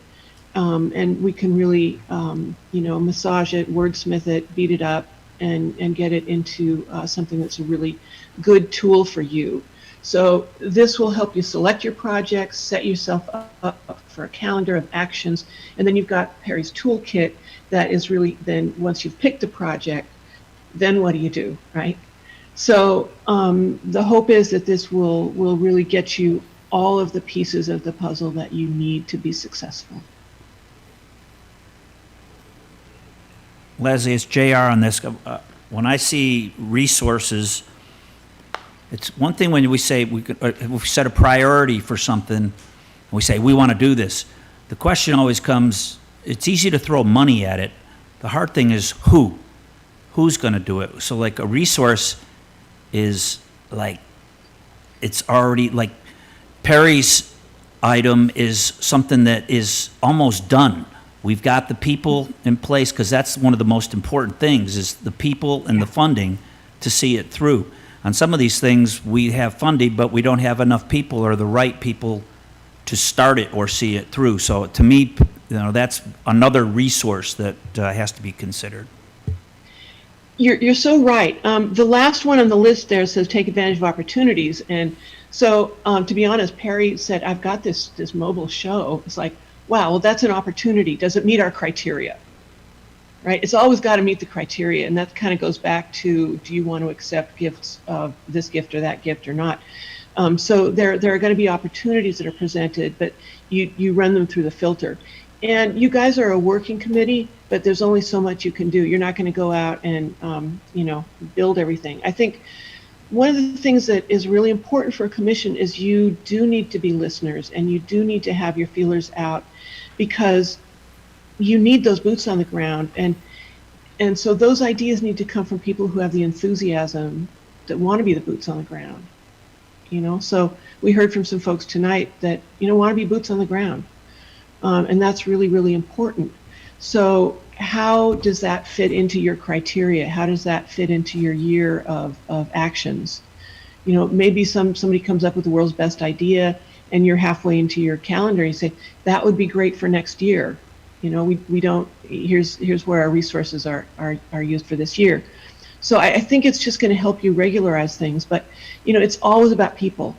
and we can really, you know, massage it, wordsmith it, beat it up, and get it into something that's a really good tool for you. So this will help you select your projects, set yourself up for a calendar of actions, and then you've got Perry's toolkit that is really then, once you've picked a project, then what do you do, right? So the hope is that this will really get you all of the pieces of the puzzle that you need to be successful. Leslie, it's JR on this. When I see resources, it's one thing when we say we set a priority for something, and we say we want to do this. The question always comes, it's easy to throw money at it. The hard thing is who? Who's going to do it? So like a resource is like, it's already like Perry's item is something that is almost done. We've got the people in place, because that's one of the most important things, is the people and the funding to see it through. On some of these things, we have funding, but we don't have enough people or the right people to start it or see it through. So to me, you know, that's another resource that has to be considered. You're so right. The last one on the list there says take advantage of opportunities. And so to be honest, Perry said, I've got this mobile show. It's like, wow, well, that's an opportunity. Does it meet our criteria? Right? It's always got to meet the criteria. And that kind of goes back to, do you want to accept gifts of this gift or that gift or not? So there are going to be opportunities that are presented, but you run them through the filter. And you guys are a working committee, but there's only so much you can do. You're not going to go out and, you know, build everything. I think one of the things that is really important for a commission is you do need to be listeners, and you do need to have your feelers out, because you need those boots on the ground. And so those ideas need to come from people who have the enthusiasm that want to be the boots on the ground. You know, so we heard from some folks tonight that, you know, want to be boots on the ground. And that's really, really important. So how does that fit into your criteria? How does that fit into your year of actions? You know, maybe somebody comes up with the world's best idea, and you're halfway into your calendar, and you say, that would be great for next year. You know, we don't, here's where our resources are used for this year. So I think it's just going to help you regularize things, but, you know, it's always about people,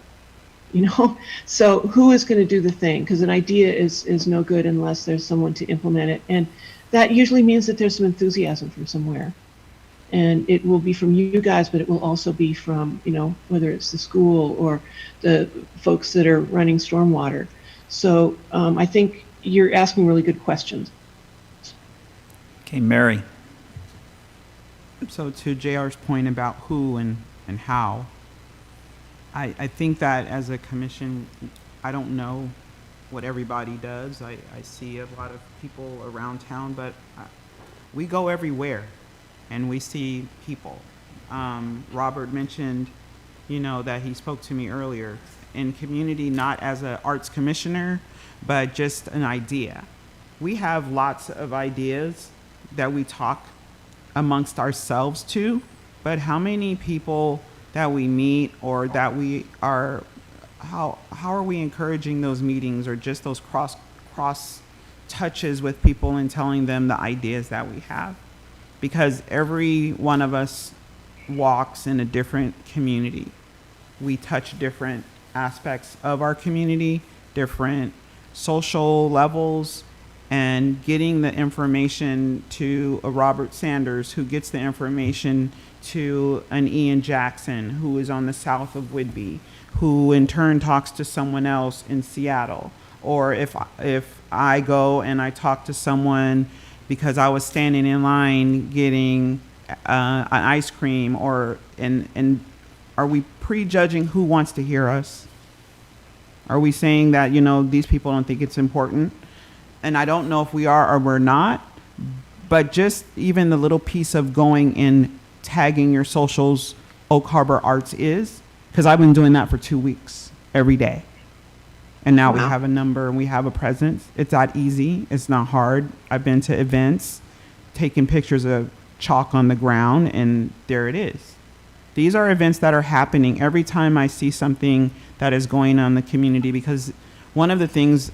you know? So who is going to do the thing? Because an idea is no good unless there's someone to implement it. And that usually means that there's some enthusiasm from somewhere. And it will be from you guys, but it will also be from, you know, whether it's the school or the folks that are running stormwater. So I think you're asking really good questions. Okay, Mary. So to JR's point about who and how, I think that as a commission, I don't know what everybody does. I see a lot of people around town, but we go everywhere and we see people. Robert mentioned, you know, that he spoke to me earlier in community, not as an arts commissioner, but just an idea. We have lots of ideas that we talk amongst ourselves too, but how many people that we meet or that we are, how are we encouraging those meetings or just those cross touches with people and telling them the ideas that we have? Because every one of us walks in a different community. We touch different aspects of our community, different social levels, and getting the information to a Robert Sanders, who gets the information to an Ian Jackson, who is on the south of Whidbey, who in turn talks to someone else in Seattle. or if I go and I talk to someone because I was standing in line getting an ice cream, and are we prejudging who wants to hear us? Are we saying that, these people don't think it's important? And I don't know if we are or we're not, but just even the little piece of going and tagging your socials, Oak Harbor Arts is, because I've been doing that for 2 weeks every day. And now we have a number and we have a presence. It's that easy. It's not hard. I've been to events, taking pictures of chalk on the ground, and there it is. These are events that are happening every time I see something that is going on in the community, because one of the things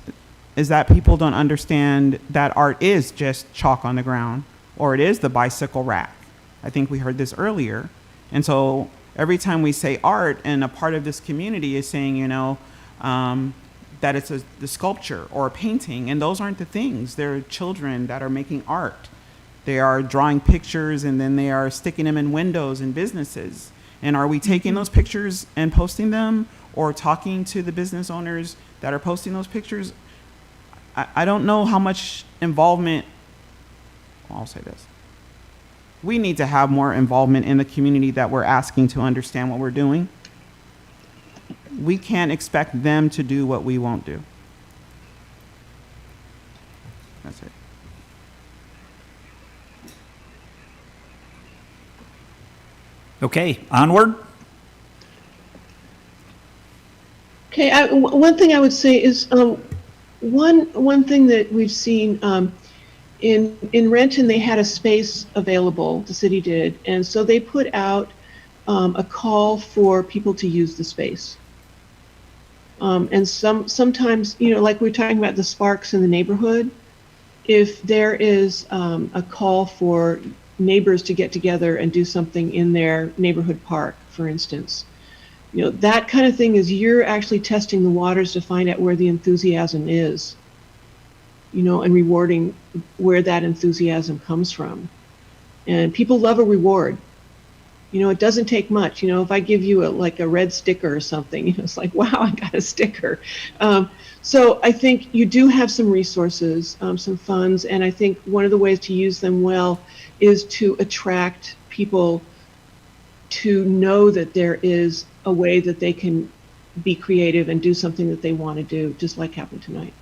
is that people don't understand that art is just chalk on the ground, or it is the bicycle rack. I think we heard this earlier. And so every time we say art, and a part of this community is saying, that it's the sculpture or a painting, and those aren't the things. They're children that are making art. They are drawing pictures, and then they are sticking them in windows and businesses. And are we taking those pictures and posting them, or talking to the business owners that are posting those pictures? I don't know how much involvement, well, I'll say this. We need to have more involvement in the community that we're asking to understand what we're doing. We can't expect them to do what we won't do. That's it. Okay, onward. Okay, one thing I would say is one thing that we've seen in Renton, they had a space available. The city did, and so they put out a call for people to use the space. And sometimes, like we're talking about the sparks in the neighborhood, if there is a call for neighbors to get together and do something in their neighborhood park, for instance, that kind of thing is you're actually testing the waters to find out where the enthusiasm is, and rewarding where that enthusiasm comes from. And people love a reward. It doesn't take much. If I give you a red sticker or something, it's like, wow, I got a sticker. So I think you do have some resources, some funds, and I think one of the ways to use them well is to attract people to know that there is a way that they can be creative and do something that they want to do, just like happened tonight.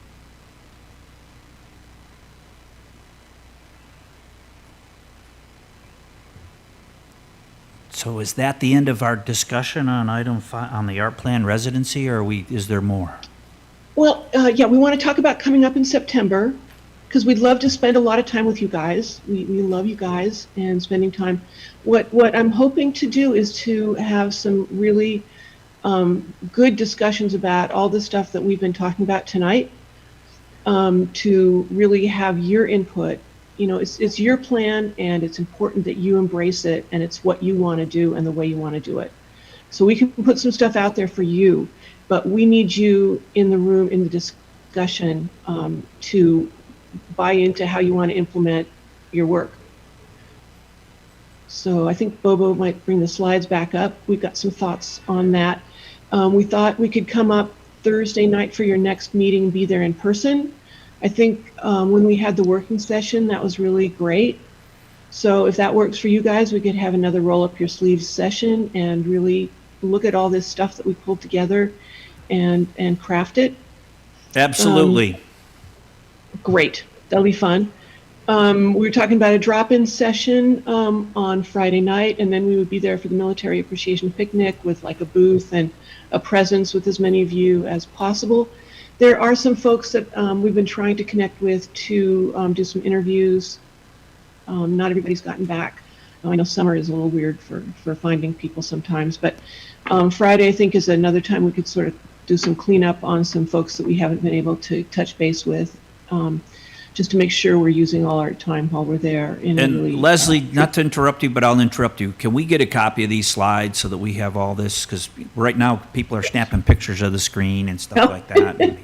So is that the end of our discussion on item 5 on the art plan residency, or is there more? Well, yeah, we want to talk about coming up in September, because we'd love to spend a lot of time with you guys. We love you guys and spending time. What I'm hoping to do is to have some really good discussions about all the stuff that we've been talking about tonight, to really have your input. It's your plan, and it's important that you embrace it, and it's what you want to do and the way you want to do it. So we can put some stuff out there for you, but we need you in the room, in the discussion, to buy into how you want to implement your work. So I think Bobo might bring the slides back up. We've got some thoughts on that. We thought we could come up Thursday night for your next meeting and be there in person. I think when we had the working session, that was really great. So if that works for you guys, we could have another roll up your sleeves session and really look at all this stuff that we pulled together and craft it. Absolutely. Great. That'll be fun. We were talking about a drop-in session on Friday night, and then we would be there for the military appreciation picnic with like a booth and a presence with as many of you as possible. There are some folks that we've been trying to connect with to do some interviews. Not everybody's gotten back. I know summer is a little weird for finding people sometimes, but Friday I think is another time we could sort of do some cleanup on some folks that we haven't been able to touch base with, just to make sure we're using all our time while we're there. In a really, And Leslie, not to interrupt you, but I'll interrupt you. Can we get a copy of these slides so that we have all this? Because right now, people are snapping pictures of the screen and stuff like that.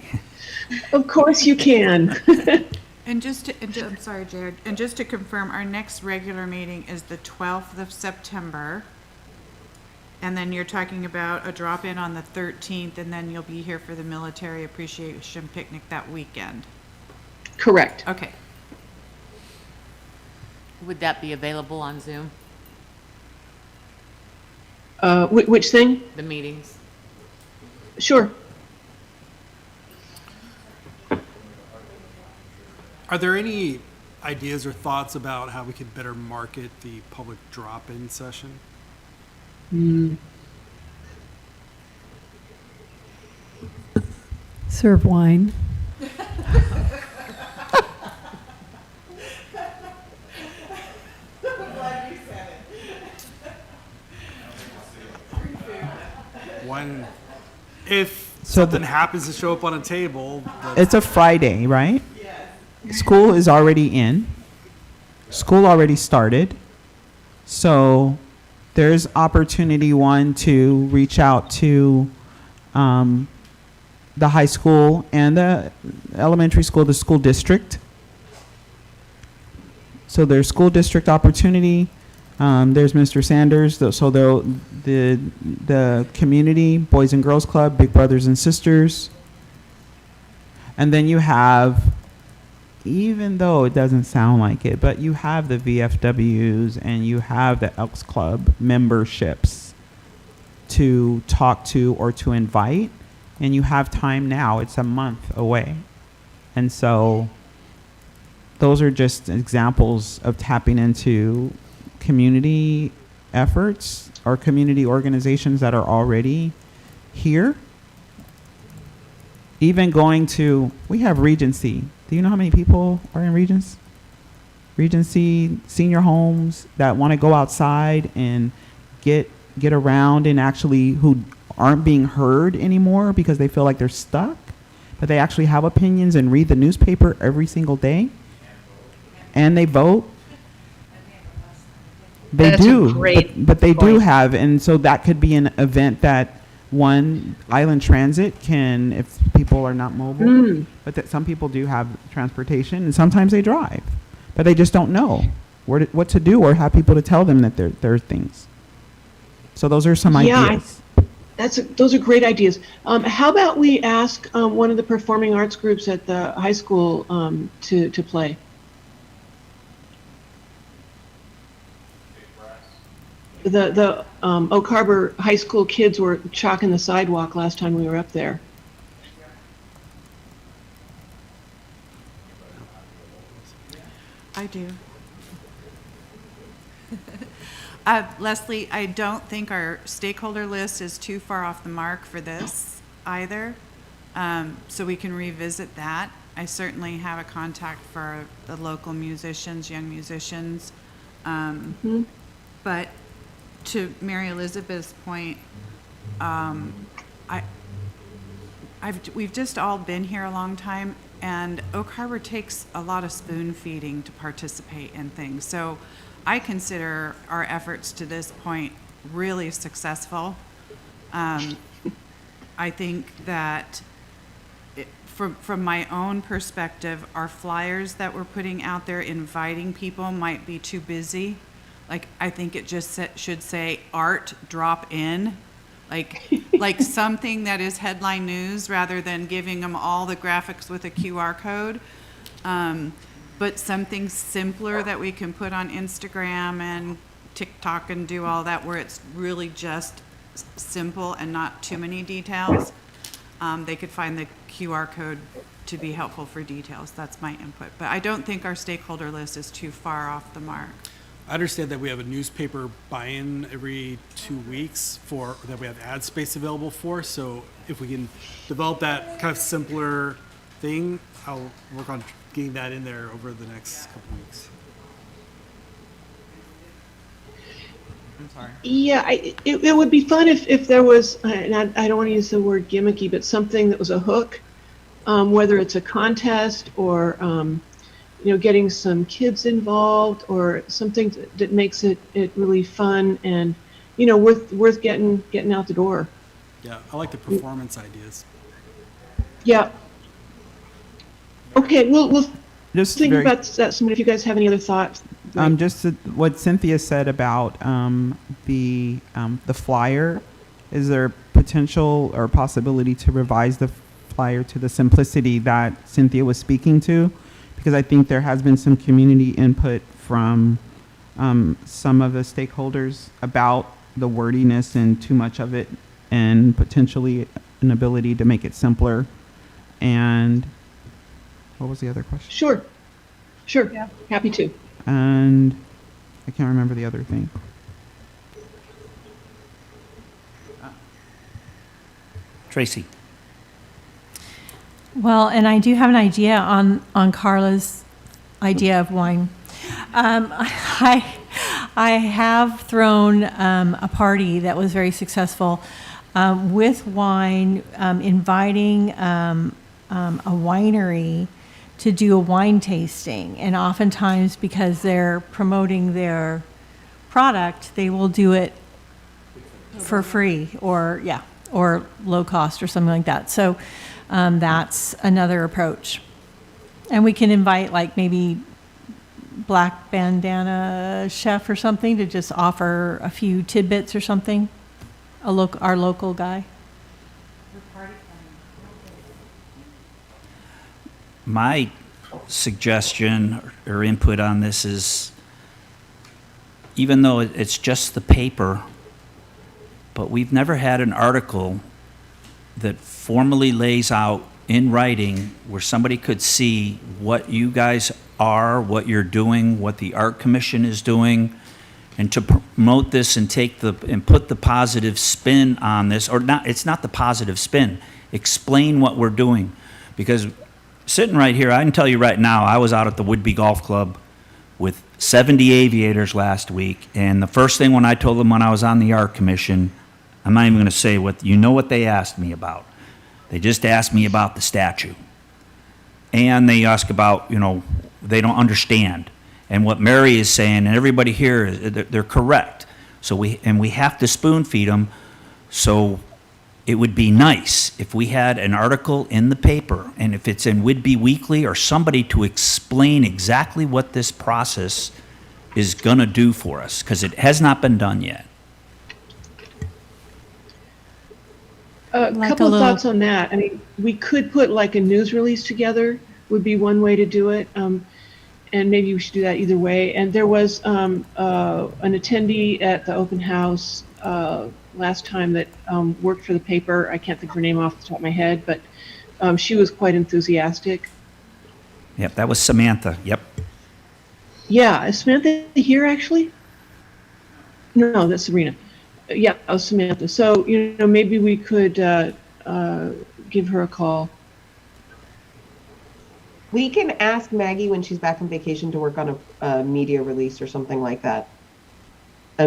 Of course you can. And I'm sorry, Jared, and just to confirm, our next regular meeting is the 12th of September. And then you're talking about a drop-in on the 13th, and then you'll be here for the military appreciation picnic that weekend. Correct. Okay. Would that be available on Zoom, Which thing? the meetings? Sure. Are there any ideas or thoughts about how we could better market the public drop-in session? Serve wine. One, if So something happens to show up on a table, It's a Friday, right? School is already in. School already started. So there's opportunity, one, to reach out to the high school and the elementary school, the school district. So there's school district opportunity. There's Mr. Sanders, so the community, Boys and Girls Club, Big Brothers and Sisters. And then you have, even though it doesn't sound like it, but you have the VFWs and you have the Elks Club memberships to talk to or to invite. And you have time now, it's a month away. And so those are just examples of tapping into community efforts or community organizations that are already here. Even going to, we have Regency. Do you know how many people are in Regency senior homes that want to go outside and get around, and actually who aren't being heard anymore because they feel like they're stuck, but they actually have opinions and read the newspaper every single day, and they vote. They That's a do, great but they do point. have, and so that could be an event that one Island Transit can, if people are not mobile, but that some people do have transportation, and sometimes they drive, but they just don't know what to do or have people to tell them that there are things. So those are some ideas. Those are great ideas. How about we ask one of the performing arts groups at the high school to play? The Oak Harbor High School kids were chalking the sidewalk last time we were up there. I do. Leslie, I don't think our stakeholder list is too far off the mark for this either, so we can revisit that. I certainly have a contact for the local musicians, young musicians. But to Mary Elizabeth's point, we've just all been here a long time, and Oak Harbor takes a lot of spoon feeding to participate in things. So I consider our efforts to this point really successful. I think that from my own perspective, our flyers that we're putting out there inviting people might be too busy. Like, I think it just should say art drop in, like something that is headline news rather than giving them all the graphics with a QR code. But something simpler that we can put on Instagram and TikTok and do all that, where it's really just simple and not too many details. They could find the QR code to be helpful for details. That's my input. But I don't think our stakeholder list is too far off the mark. I understand that we have a newspaper buy-in every 2 weeks that we have ad space available for. So if we can develop that kind of simpler thing, I'll work on getting that in there over the next couple of weeks. I'm sorry. Yeah, it would be fun if there was, and I don't want to use the word gimmicky, but something that was a hook, whether it's a contest or getting some kids involved or something that makes it really fun and worth getting out the door. Yeah, I like the performance ideas. Yeah. Okay, we'll Just think very- about that some. If you guys have any other thoughts, Just what Cynthia said about the flyer. Is there potential or possibility to revise the flyer to the simplicity that Cynthia was speaking to? Because I think there has been some community input from some of the stakeholders about the wordiness and too much of it, and potentially an ability to make it simpler. And what was the other question? Sure. Happy to. And I can't remember the other thing. Tracy? Well, and I do have an idea on Carla's idea of wine. I have thrown a party that was very successful with wine, inviting a winery to do a wine tasting. And oftentimes, because they're promoting their product, they will do it for free or low cost or something like that. So that's another approach. And we can invite like maybe Black Bandana Chef or something to just offer a few tidbits or something. Our local guy. My suggestion or input on this is, even though it's just the paper, but we've never had an article that formally lays out in writing where somebody could see what you guys are, what you're doing, what the Art Commission is doing, and to promote this and put the positive spin on this, or not, it's not the positive spin. Explain what we're doing. Because sitting right here, I can tell you right now, I was out at the Woodby Golf Club with 70 aviators last week, and the first thing when I told them when I was on the Art Commission, I'm not even going to say what they asked me about. They just asked me about the statue. And they ask about, they don't understand. And what Mary is saying, and everybody here, they're correct. So we have to spoon feed them. So it would be nice if we had an article in the paper, and if it's in Whidbey Weekly or somebody, to explain exactly what this process is going to do for us, because it has not been done yet. A couple of thoughts on that. I mean, we could put like a news release together, would be one way to do it. And maybe we should do that either way. And there was an attendee at the open house last time that worked for the paper. I can't think of her name off the top of my head, but she was quite enthusiastic. Yep, that was Samantha. Yep. Yeah, is Samantha here actually? No, that's Sabrina. Yeah, that was Samantha. So, maybe we could give her a call. We can ask Maggie when she's back on vacation to work on a media release or something like that.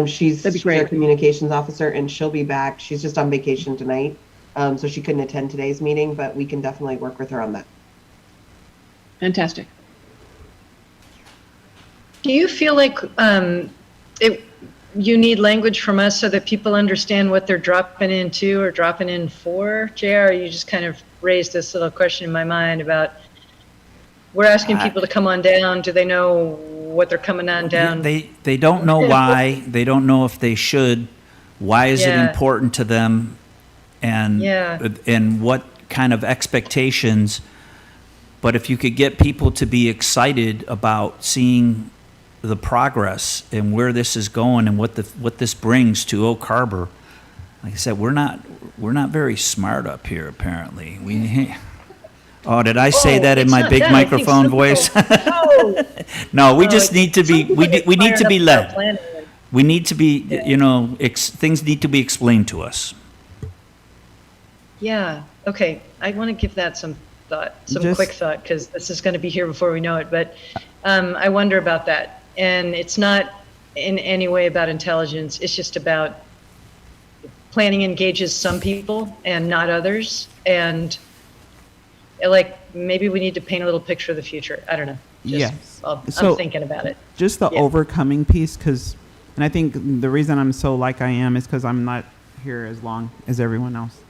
She's our communications officer, and she'll be back. She's just on vacation tonight, so she couldn't attend today's meeting, but we can definitely work with her on that. Fantastic. Do you feel like you need language from us so that people understand what they're dropping into or dropping in for, JR? You just kind of raised this little question in my mind about, we're asking people to come on down. Do they know what they're coming on down? They don't know why. They don't know if they should. Why is it important to them? And what kind of expectations? But if you could get people to be excited about seeing the progress and where this is going and what this brings to Oak Harbor, like I said, we're not very smart up here. Apparently, Oh, did I say that in my big microphone voice? No, we just need to be. We need to be led. We need to be. Things need to be explained to us. Yeah. Okay. I want to give that some thought, quick thought, because this is going to be here before we know it. But I wonder about that. And it's not in any way about intelligence. It's just about planning engages some people and not others. And maybe we need to paint a little picture of the future. I don't know. I'm thinking about it. Just the overcoming piece, and I think the reason I'm so like I am is because I'm not here as long as everyone else.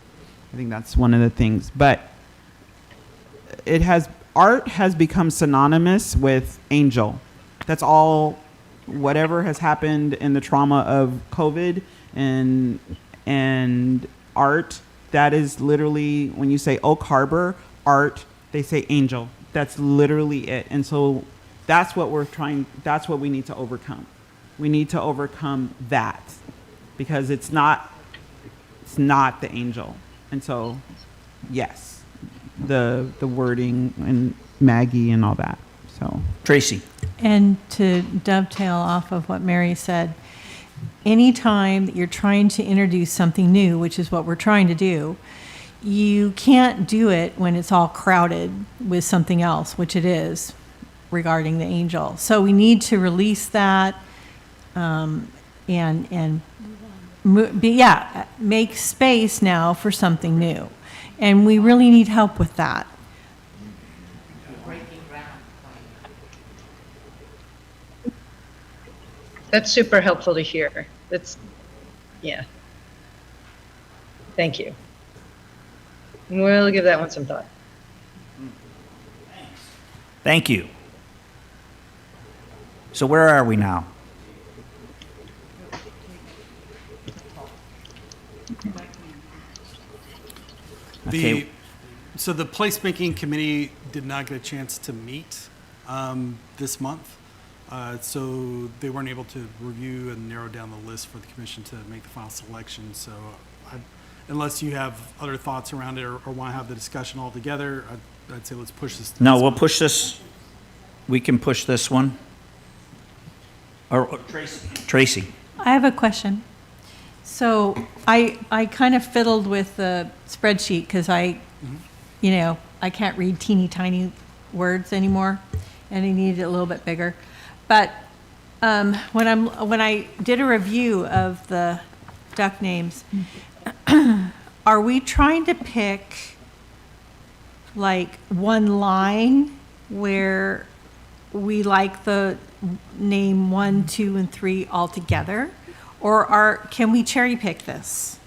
I think that's one of the things. But art has become synonymous with angel. That's all whatever has happened in the trauma of COVID and art, that is literally, when you say Oak Harbor art, they say angel. That's literally it. And so that's what we need to overcome. We need to overcome that because it's not the angel. And so, yes, the wording and Maggie and all that. So Tracy? And to dovetail off of what Mary said, anytime that you're trying to introduce something new, which is what we're trying to do, you can't do it when it's all crowded with something else, which it is regarding the angel. So we need to release that make space now for something new. And we really need help with that. That's super helpful to hear. Yeah. Thank you. We'll give that one some thought. Thank you. So where are we now? Okay. So the placemaking committee did not get a chance to meet this month. So they weren't able to review and narrow down the list for the commission to make the final selection. So unless you have other thoughts around it or want to have the discussion all together, I'd say let's push this. No, we'll push this. We can push this one. Or Tracy. I have a question. So I kind of fiddled with the spreadsheet because I can't read teeny tiny words anymore, and I needed it a little bit bigger. But when I did a review of the duck names, are we trying to pick like one line where we like the name 1, 2, and 3 all together? Or can we cherry pick this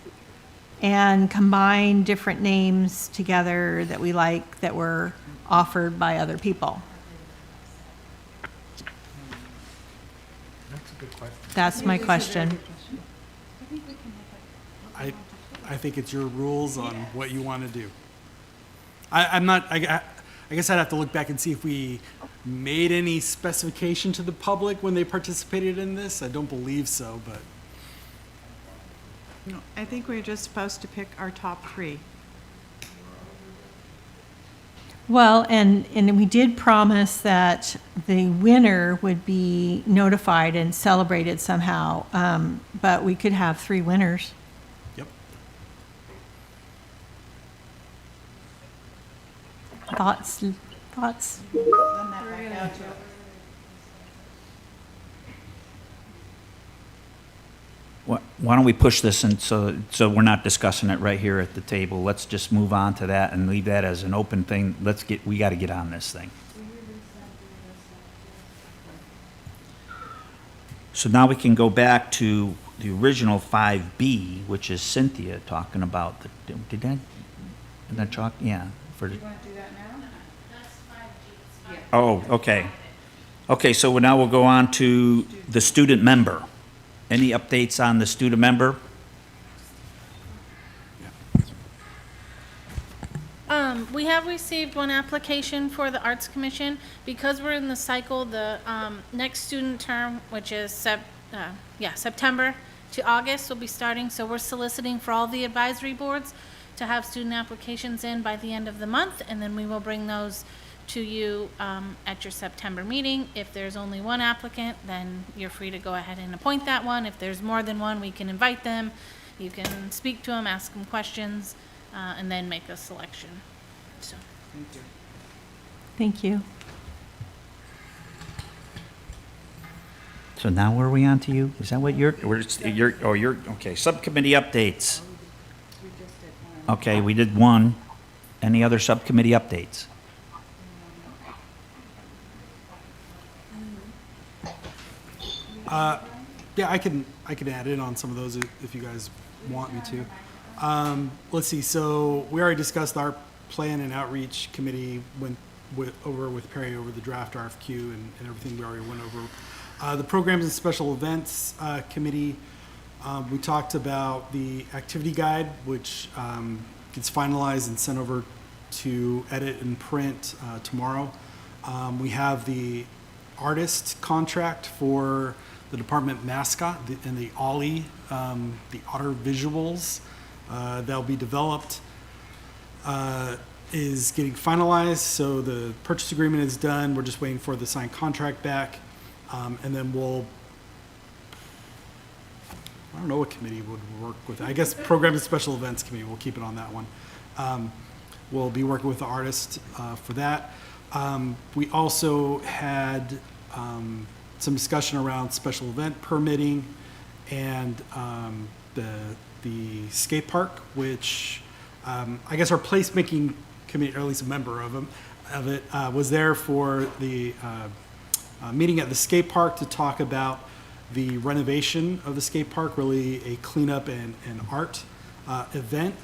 and combine different names together that we like that were offered by other people? That's a good question. That's my question. I think it's your rules on what you want to do. I guess I'd have to look back and see if we made any specification to the public when they participated in this. I don't believe so, but. No, I think we're just supposed to pick our top 3. Well, and we did promise that the winner would be notified and celebrated somehow, but we could have 3 winners. Yep. Thoughts? Why don't we push this and so we're not discussing it right here at the table. Let's just move on to that and leave that as an open thing. We got to get on this thing. So now we can go back to the original 5B, which is Cynthia talking about did that talk? Yeah. For the, You want to do that now? oh, okay. Okay, so now we'll go on to the student member. Any updates on the student member? We have received one application for the Arts Commission. Because we're in the cycle, the next student term, which is September to August, will be starting. So we're soliciting for all the advisory boards to have student applications in by the end of the month, and then we will bring those to you at your September meeting. If there's only one applicant, then you're free to go ahead and appoint that one. If there's more than one, we can invite them. You can speak to them, ask them questions, and then make a selection. So. Thank you. So now where are we on to you? Is that what you're okay, subcommittee updates. Okay, we did one. Any other subcommittee updates? Yeah, I can add in on some of those if you guys want me to. Let's see. So we already discussed our plan and outreach committee went over with Perry over the draft RFQ and everything we already went over. The Programs and Special Events Committee, we talked about the activity guide, which gets finalized and sent over to edit and print tomorrow. We have the artist contract for the department mascot and the Ollie, the Otter visuals that'll be developed. Is getting finalized, so the purchase agreement is done. We're just waiting for the signed contract back, and then I don't know what committee would work with. I guess Program and Special Events Committee, we'll keep it on that one. We'll be working with the artist for that. We also had some discussion around special event permitting and the skate park, which I guess our placemaking committee, or at least a member of it, was there for the meeting at the skate park to talk about the renovation of the skate park, really a cleanup and art event.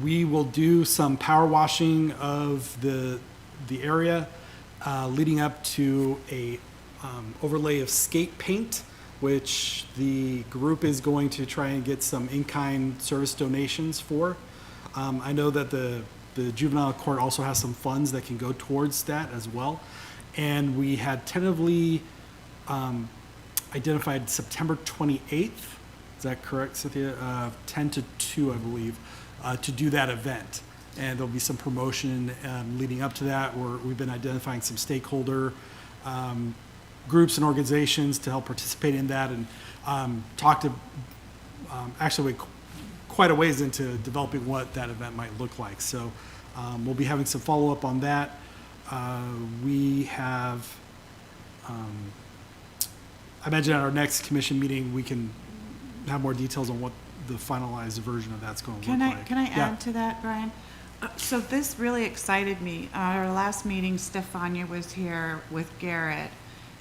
We will do some power washing of the area leading up to a overlay of skate paint, which the group is going to try and get some in-kind service donations for. I know that the juvenile court also has some funds that can go towards that as well. And we had tentatively identified September 28th, is that correct, Cynthia? 10 to 2, I believe, to do that event. And there'll be some promotion leading up to that, where we've been identifying some stakeholder groups and organizations to help participate in that, and talk to actually quite a ways into developing what that event might look like. So we'll be having some follow-up on that. We have, I imagine at our next commission meeting, we can have more details on what the finalized version of that's going to look like. Can I Yeah. add to that, Brian? So this really excited me. At our last meeting, Stefania was here with Garrett.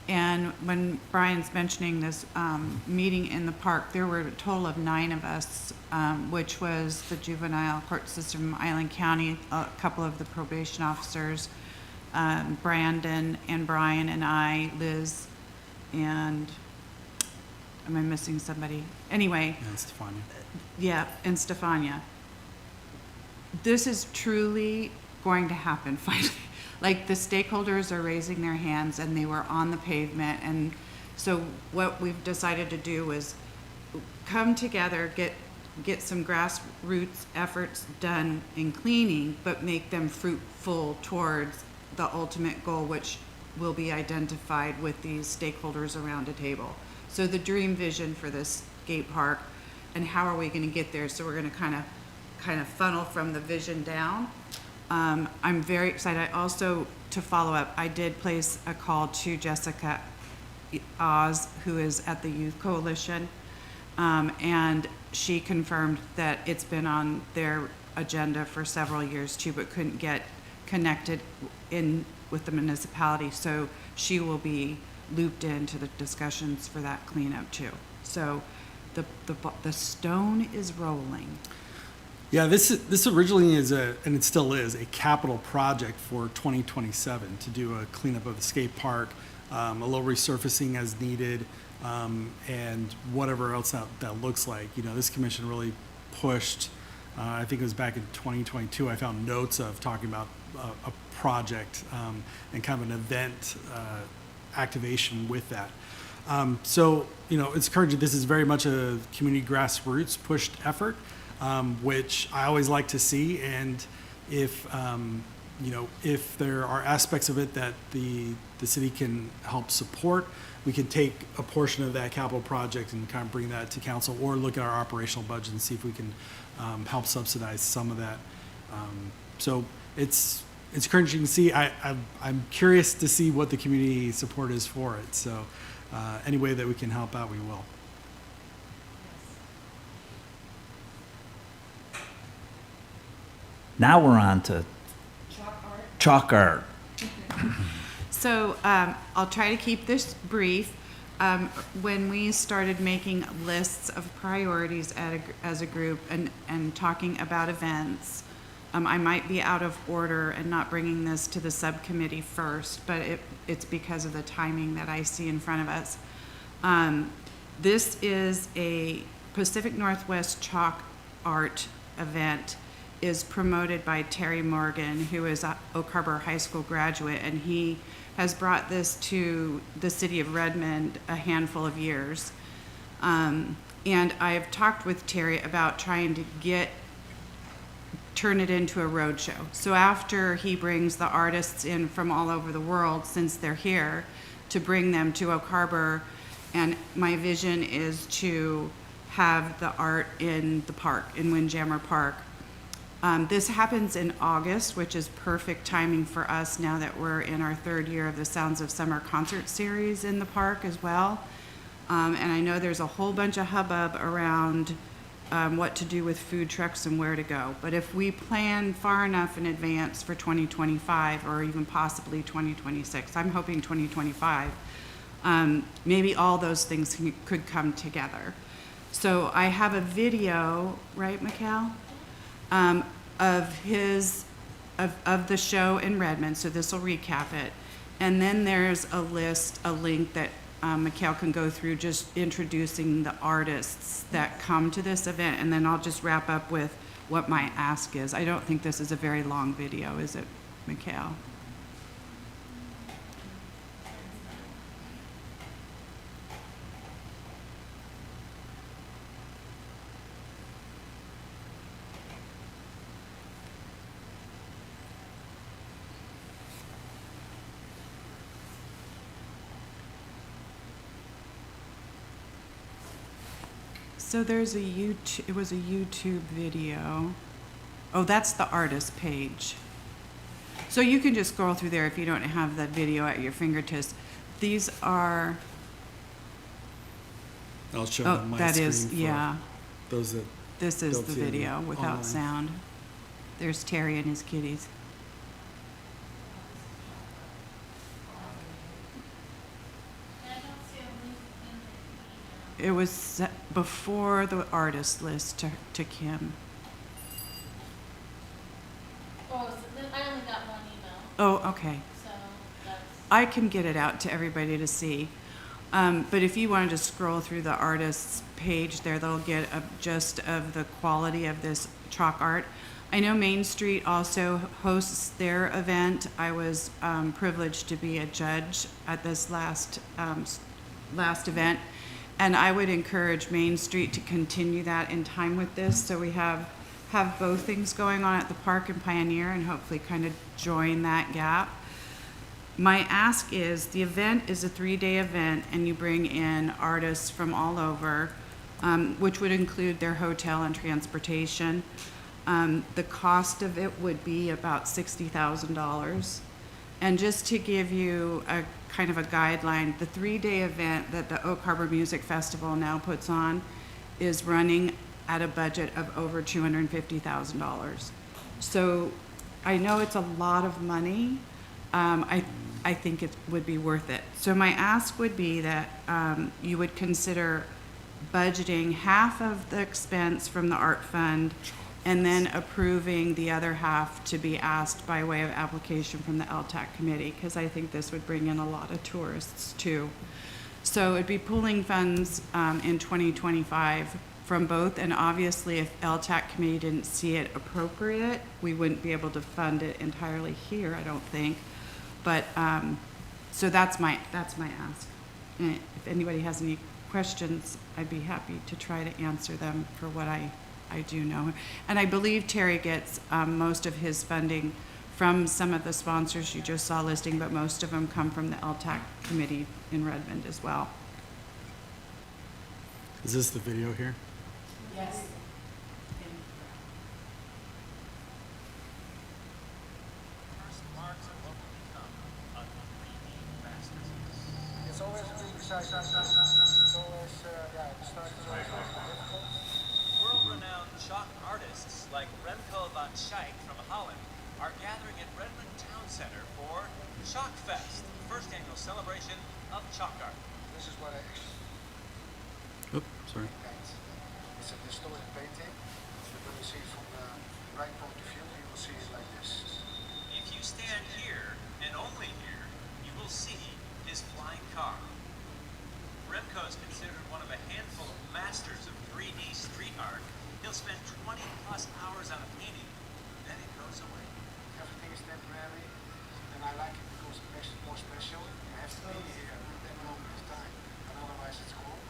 And when Brian's mentioning this meeting in the park, there were a total of 9 of us, which was the juvenile court system, Island County, a couple of the probation officers, Brandon and Brian and I, Liz, and am I missing somebody? Anyway. And Stefania. Yeah, and Stefania. This is truly going to happen finally. Like, the stakeholders are raising their hands and they were on the pavement. And so what we've decided to do is come together, get some grassroots efforts done in cleaning, but make them fruitful towards the ultimate goal, which will be identified with these stakeholders around a table. So the dream vision for this skate park, and how are we going to get there? So we're going to kind of funnel from the vision down. I'm very excited. I also, to follow up, I did place a call to Jessica Oz, who is at the Youth Coalition, and she confirmed that it's been on their agenda for several years too, but couldn't get connected in with the municipality. So she will be looped into the discussions for that cleanup too. So the stone is rolling. Yeah, this originally is and it still is, a capital project for 2027 to do a cleanup of the skate park, a little resurfacing as needed, and whatever else that looks like. You know, this commission really pushed, I think it was back in 2022, I found notes of talking about a project and kind of an event activation with that. So, you know, it's encouraging. This is very much a community grassroots pushed effort, which I always like to see. And if, you know, if there are aspects of it that the city can help support, we can take a portion of that capital project and kind of bring that to council, or look at our operational budget and see if we can help subsidize some of that. So it's encouraging to see. I'm curious to see what the community support is for it. So any way that we can help out, we will. Now we're on to chalk art. So I'll try to keep this brief. When we started making lists of priorities as a group and talking about events, I might be out of order and not bringing this to the subcommittee first, but it's because of the timing that I see in front of us. This is a Pacific Northwest Chalk Art event, is promoted by Terry Morgan, who is a Oak Harbor High School graduate, and he has brought this to the city of Redmond a handful of years. And I have talked with Terry about trying to turn it into a road show. So after he brings the artists in from all over the world, since they're here, to bring them to Oak Harbor, and my vision is to have the art in the park, in Windjammer Park. This happens in August, which is perfect timing for us now that we're in our third year of the Sounds of Summer concert series in the park as well. And I know there's a whole bunch of hubbub around what to do with food trucks and where to go. But if we plan far enough in advance for 2025 or even possibly 2026, I'm hoping 2025, maybe all those things could come together. So I have a video, right, Mikhail? Of the show in Redmond, so this will recap it. And then there's a link that Mikhail can go through, just introducing the artists that come to this event, and then I'll just wrap up with what my ask is. I don't think this is a very long video, is it, Mikhail? So there's it was a YouTube video. Oh, that's the artist page. So you can just scroll through there if you don't have the video at your fingertips. These are, I'll show oh, on my that screen is, for yeah. those that This is don't the see it video without online. sound. There's Terry and his kitties. It was before the artist list to Kim. Oh, I only got one email, Oh, okay. so that's. I can get it out to everybody to see. But if you wanted to scroll through the artist's page there, they'll get a gist of the quality of this chalk art. I know Main Street also hosts their event. I was privileged to be a judge at this last event. And I would encourage Main Street to continue that in time with this, so we have both things going on at the park and Pioneer, and hopefully kind of join that gap. My ask is, the event is a 3-day event, and you bring in artists from all over, which would include their hotel and transportation. The cost of it would be about $60,000. And just to give you a kind of a guideline, the 3-day event that the Oak Harbor Music Festival now puts on is running at a budget of over $250,000. So I know it's a lot of money. I think it would be worth it. So my ask would be that you would consider budgeting half of the expense from the art fund and then approving the other half to be asked by way of application from the LTAC committee, because I think this would bring in a lot of tourists too. So it'd be pooling funds in 2025 from both, and obviously if LTAC committee didn't see it appropriate, we wouldn't be able to fund it entirely here, I don't think. But so that's my ask. And if anybody has any questions, I'd be happy to try to answer them for what I do know. And I believe Terry gets most of his funding from some of the sponsors you just saw listing, but most of them come from the LTAC committee in Redmond as well. Is this the video here? Yes. It's always a big excitement. It's always, yeah, it starts difficult. World-renowned chalk artists like Remco van Schaik from Holland are gathering at Redmond Town Center for Chalk Fest, the first annual celebration of chalk art. This is what I Oops, sorry. paint. It's a historic painting. You're going to see from the right point of view, you will see it like this. If you stand here, and only here, you will see his flying car. Remco is considered one of a handful of masters of 3D street art. He'll spend 20 plus hours on a painting, then it goes away. Everything is temporary, and I like it because it makes it more special. You have to be here at that moment of time, and otherwise it's cool.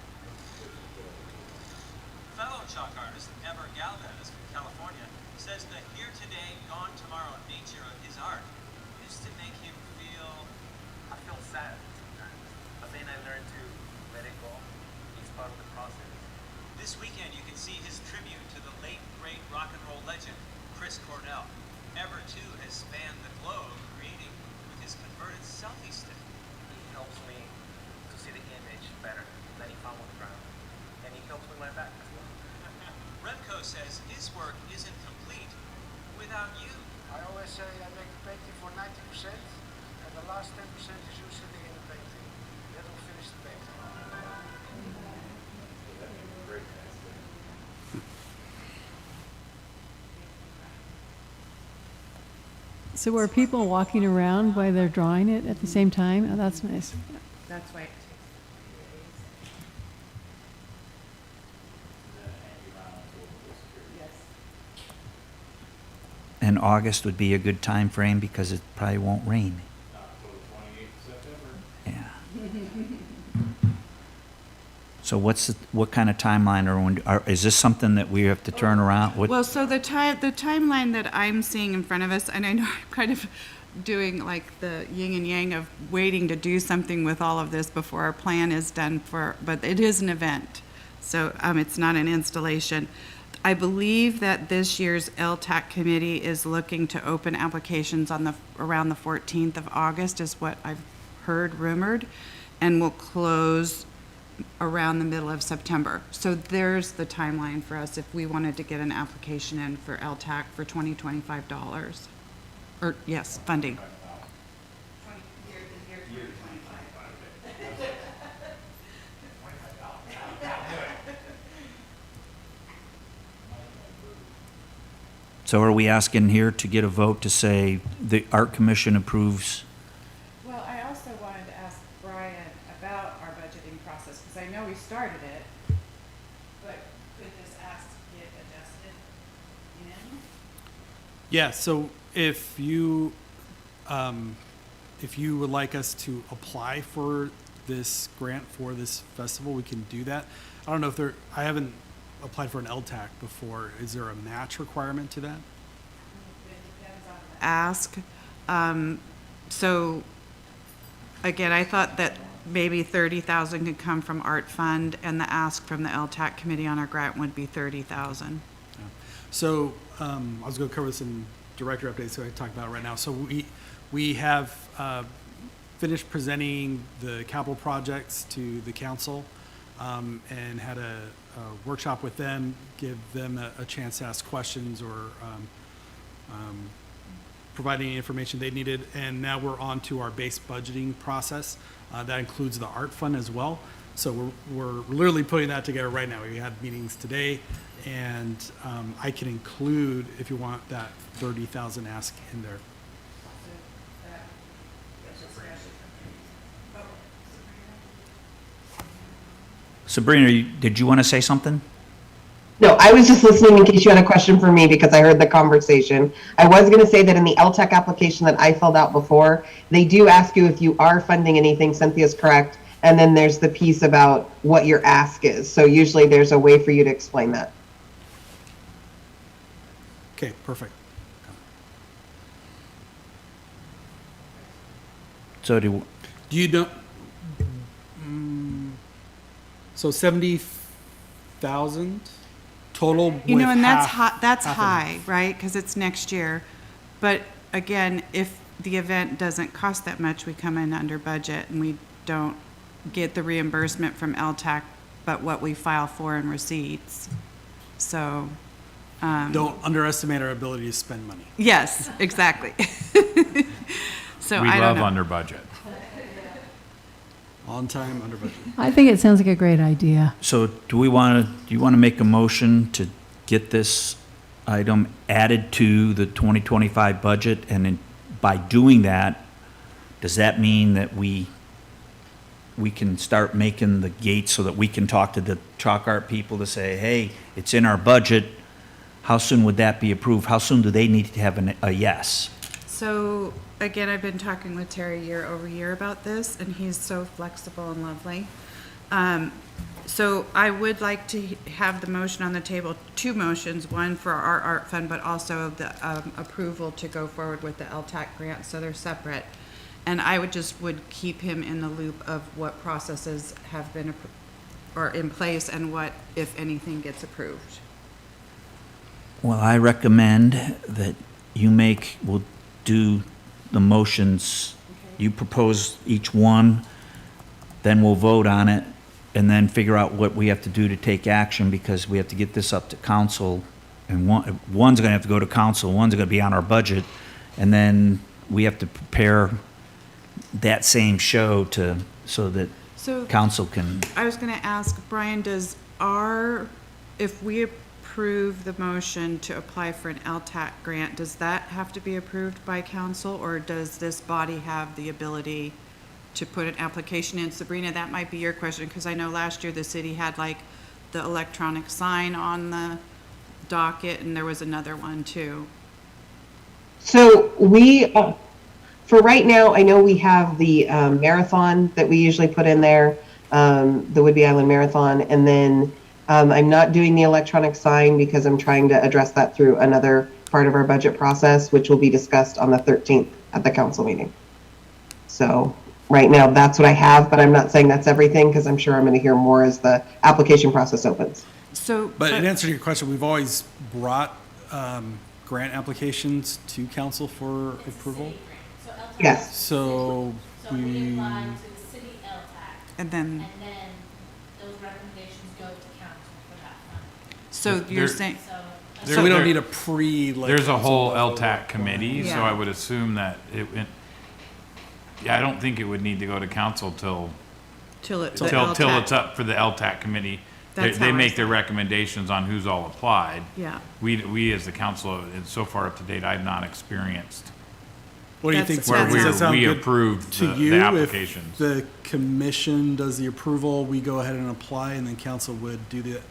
Fellow chalk artist Ever Galvez from California says the here today, gone tomorrow nature of his art used to make him feel. I feel sad sometimes, but then I learned to let it go. It's part of the process. This weekend you can see his tribute to the late great rock and roll legend Chris Cornell. Ever too has spanned the globe creating with his converted selfie stick. He helps me to see the image better than if I'm on the ground. And he helps with my back as well. Remco says his work isn't complete without you. I always say I make the painting for 90%, and the last 10% is you sitting in the painting. That will finish the painting. So are people walking around while they're drawing it at the same time? Oh, that's nice. That's why. And August would be a good time frame because it probably won't rain. Yeah. So what kind of timeline is this something that we have to turn around? Well, so the timeline that I'm seeing in front of us, and I know I'm kind of doing like the yin and yang of waiting to do something with all of this before our plan is done but it is an event. So it's not an installation. I believe that this year's LTAC committee is looking to open applications around the 14th of August is what I've heard rumored, and will close around the middle of September. So there's the timeline for us if we wanted to get an application in for LTAC for $20-25. Or, yes, funding. So are we asking here to get a vote to say the Art Commission approves? Well, I also wanted to ask Brian about our budgeting process, because I know we started it, but could this ask get adjusted in? Yeah, so if you would like us to apply for this grant for this festival, we can do that. I don't know if I haven't applied for an LTAC before. Is there a match requirement to that? Ask. So, again, I thought that maybe 30,000 could come from Art Fund, and the ask from the LTAC committee on our grant would be 30,000. Yeah. So I was going to cover this in director updates, so I talk about it right now. So we have finished presenting the capital projects to the council, and had a workshop with them, give them a chance to ask questions or provide any information they needed. And now we're on to our base budgeting process. That includes the art fund as well. So we're literally putting that together right now. We had meetings today, and I can include, if you want, that 30,000 ask in there. Sabrina, did you want to say something? No, I was just listening in case you had a question for me because I heard the conversation. I was going to say that in the LTAC application that I filled out before, they do ask you if you are funding anything. Cynthia's correct. And then there's the piece about what your ask is. So usually there's a way for you to explain that. Okay, perfect. So do you know? So 70,000 total. You know, and that's half high, right? Because it's next year. But again, if the event doesn't cost that much, we come in under budget and we don't get the reimbursement from LTAC, but what we file for in receipts. So. Don't underestimate our ability to spend money. Yes, exactly. So We I don't love know. under budget. On time, under budget. I think it sounds like a great idea. you want to make a motion to get this item added to the 2025 budget? And by doing that, does that mean that we can start making the gates so that we can talk to the chalk art people to say, hey, it's in our budget? How soon would that be approved? How soon do they need to have a yes? So, again, I've been talking with Terry year over year about this, and he's so flexible and lovely. So I would like to have the motion on the table, two motions, one for our art fund, but also the approval to go forward with the LTAC grant, so they're separate. And I would keep him in the loop of what processes have been or in place and what, if anything, gets approved. Well, I recommend that we'll do the motions. You propose each one, then we'll vote on it, and then figure out what we have to do to take action, because we have to get this up to council. And one's gonna have to go to council, one's gonna be on our budget, and then we have to prepare that same show so that council can. I was gonna ask, Brian, if we approve the motion to apply for an LTAC grant, does that have to be approved by council, or does this body have the ability to put an application in? Sabrina, that might be your question, because I know last year the city had like the electronic sign on the docket, and there was another one too. So we, for right now, I know we have the marathon that we usually put in there, the Whidbey Island Marathon, and then I'm not doing the electronic sign because I'm trying to address that through another part of our budget process, which will be discussed on the 13th at the council meeting. So right now, that's what I have, but I'm not saying that's everything, because I'm sure I'm going to hear more as the application process opens. But in answer to your question, we've always brought grant applications to council for approval. Yes. So So we we, apply to the city LTAC, And then, those recommendations go to council for that fund. so you're saying, so we don't need a pre. There's a whole LTAC committee, so Yeah. I would assume that I don't think it would need to go to council till it's up for the LTAC committee. That's They how I make saw their it. recommendations on who's all applied. Yeah. We as the council, and so far up to date, I've not experienced What do you think? where Does that sound we good approved to the you? applications. If the commission does the approval, we go ahead and apply, and then council would do the,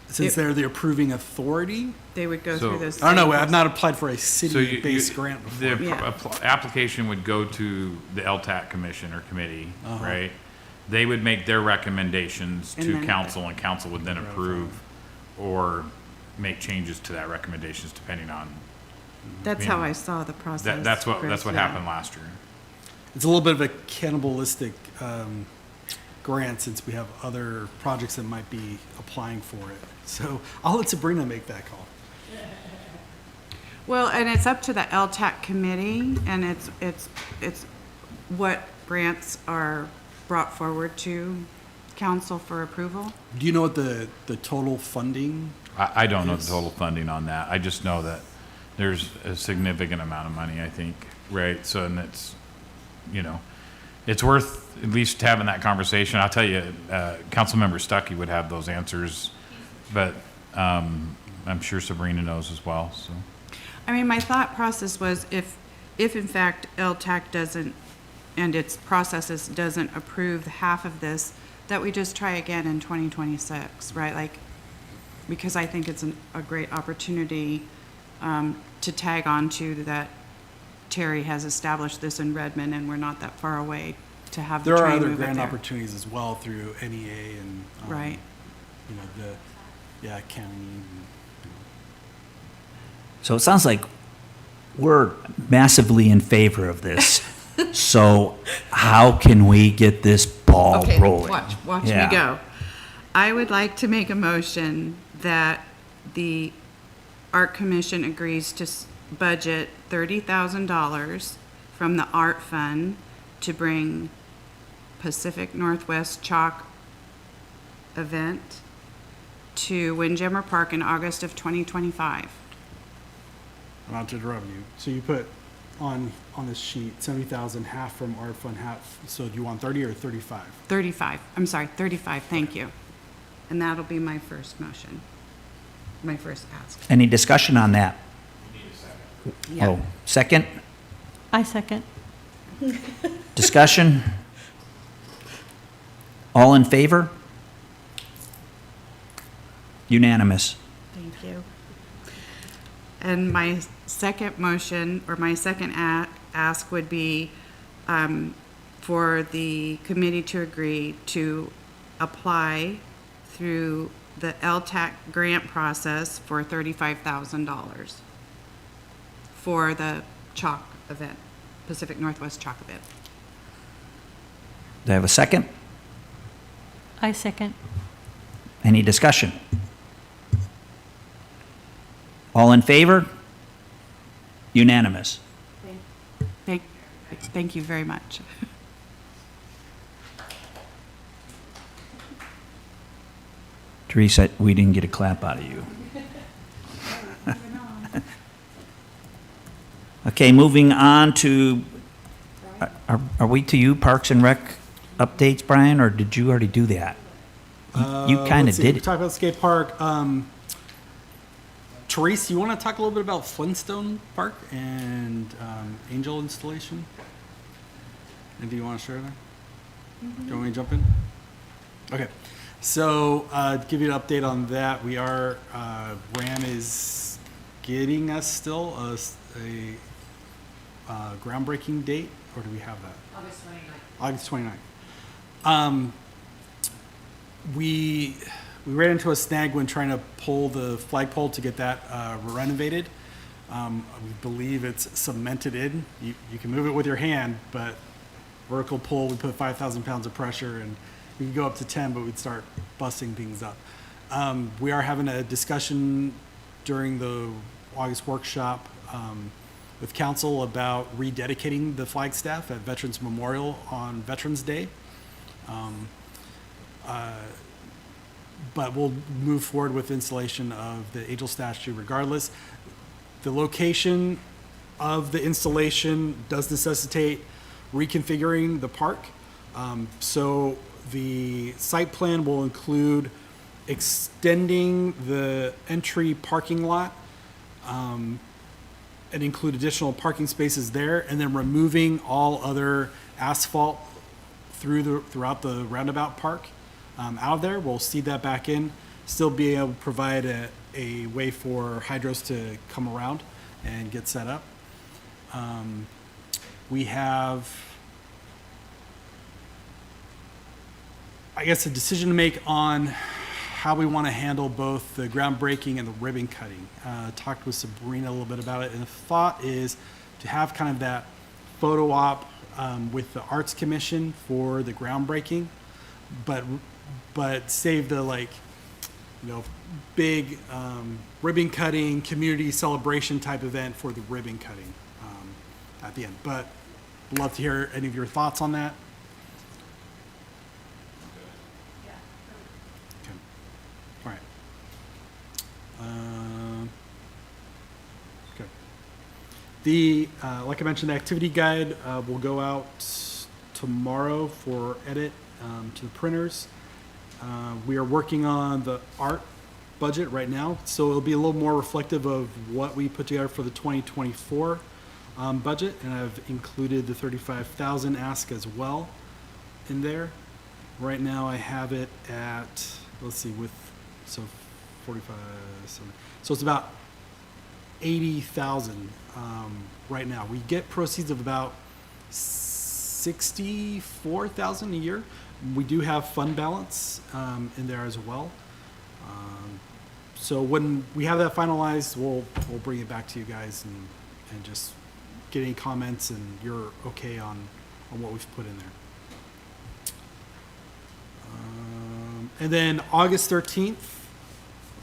since they're the approving authority? they would go through this. I don't know, I've not applied for a So city-based grant before. The application would go to the LTAC commission or committee, right? They would make their recommendations And to then- council, and council would then approve or make changes to that recommendations depending on. That's how I saw the process. That's what Chris, yeah. happened last year. It's a little bit of a cannibalistic grant, since we have other projects that might be applying for it. So I'll let Sabrina make that call. Well, and it's up to the LTAC committee, and it's what grants are brought forward to council for approval. Do you know what the total funding? I don't know the Yes. total funding on that. I just know that there's a significant amount of money, I think, right? So, and it's, it's worth at least having that conversation. I'll tell you, Councilmember Stuckey would have those answers, but I'm sure Sabrina knows as well, so. I mean, my thought process was if in fact LTAC doesn't, and its processes doesn't approve half of this, that we just try again in 2026, right? Like, because I think it's a great opportunity to tag on to that Terry has established this in Redmond, and we're not that far away to have the There are train other move it grant there. opportunities as well through NEA and. Right. County. So it sounds like we're massively in favor of this. So how can we get this ball rolling? Watch Yeah. me go. I would like to make a motion that the Art Commission agrees to budget $30,000 from the Art Fund to bring Pacific Northwest Chalk event to Windjammer Park in August of 2025. Not to interrupt you. So you put on this sheet 70,000, half from art fund, half. So do you want 30 or 35? 35, I'm sorry, 35, thank you. And that'll be my first motion. my first ask. Any discussion on that? Yeah. Oh, second? I second. Discussion? All in favor? Unanimous. Thank you. And my second motion, or my second ask would be for the committee to agree to apply through the LTAC grant process for $35,000 for the chalk event, Pacific Northwest Chalk event. Do I have a second? I second. Any discussion? All in favor? Unanimous. Thank you very much. Teresa, we didn't get a clap out of you. Okay, moving on to, are we to you, Parks and Rec updates, Brian, or did you already do that? You kind of let's see, did we it. talked about the skate park. Therese, you want to talk a little bit about Flintstone Park and Angel installation? Anything you want to share there? Do you want me to jump in? Okay. So, to give you an update on that, we are, RAM is getting us still a groundbreaking date, or do we have that? August 29th. August 29th. We ran into a snag when trying to pull the flagpole to get that renovated. We believe it's cemented in. You can move it with your hand, but vertical pull, we put 5,000 pounds of pressure, and we could go up to 10, but we'd start busting things up. We are having a discussion during the August workshop with council about rededicating the flagstaff at Veterans Memorial on Veterans Day. But we'll move forward with installation of the Angel statue regardless. The location of the installation does necessitate reconfiguring the park. So the site plan will include extending the entry parking lot and include additional parking spaces there, and then removing all other asphalt throughout the roundabout park out of there. We'll seed that back in, still be able to provide a way for hydros to come around and get set up. We have, I guess, a decision to make on how we want to handle both the groundbreaking and the ribbon cutting. Talked with Sabrina a little bit about it, and the thought is to have kind of that photo op with the Arts Commission for the groundbreaking, but save the big ribbon cutting, community celebration type event for the ribbon cutting at the end. But I'd love to hear any of your thoughts on that. Okay. All right. Okay. The like I mentioned, the activity guide will go out tomorrow for edit to the printers. We are working on the art budget right now, so it'll be a little more reflective of what we put together for the 2024 budget, and I've included the 35,000 ask as well in there. Right now I have it at, let's see, 45, so it's about 80,000 right now. We get proceeds of about 64,000 a year. We do have fund balance in there as well. So when we have that finalized, we'll bring it back to you guys and just get any comments and you're okay on what we've put in there. And then August 13th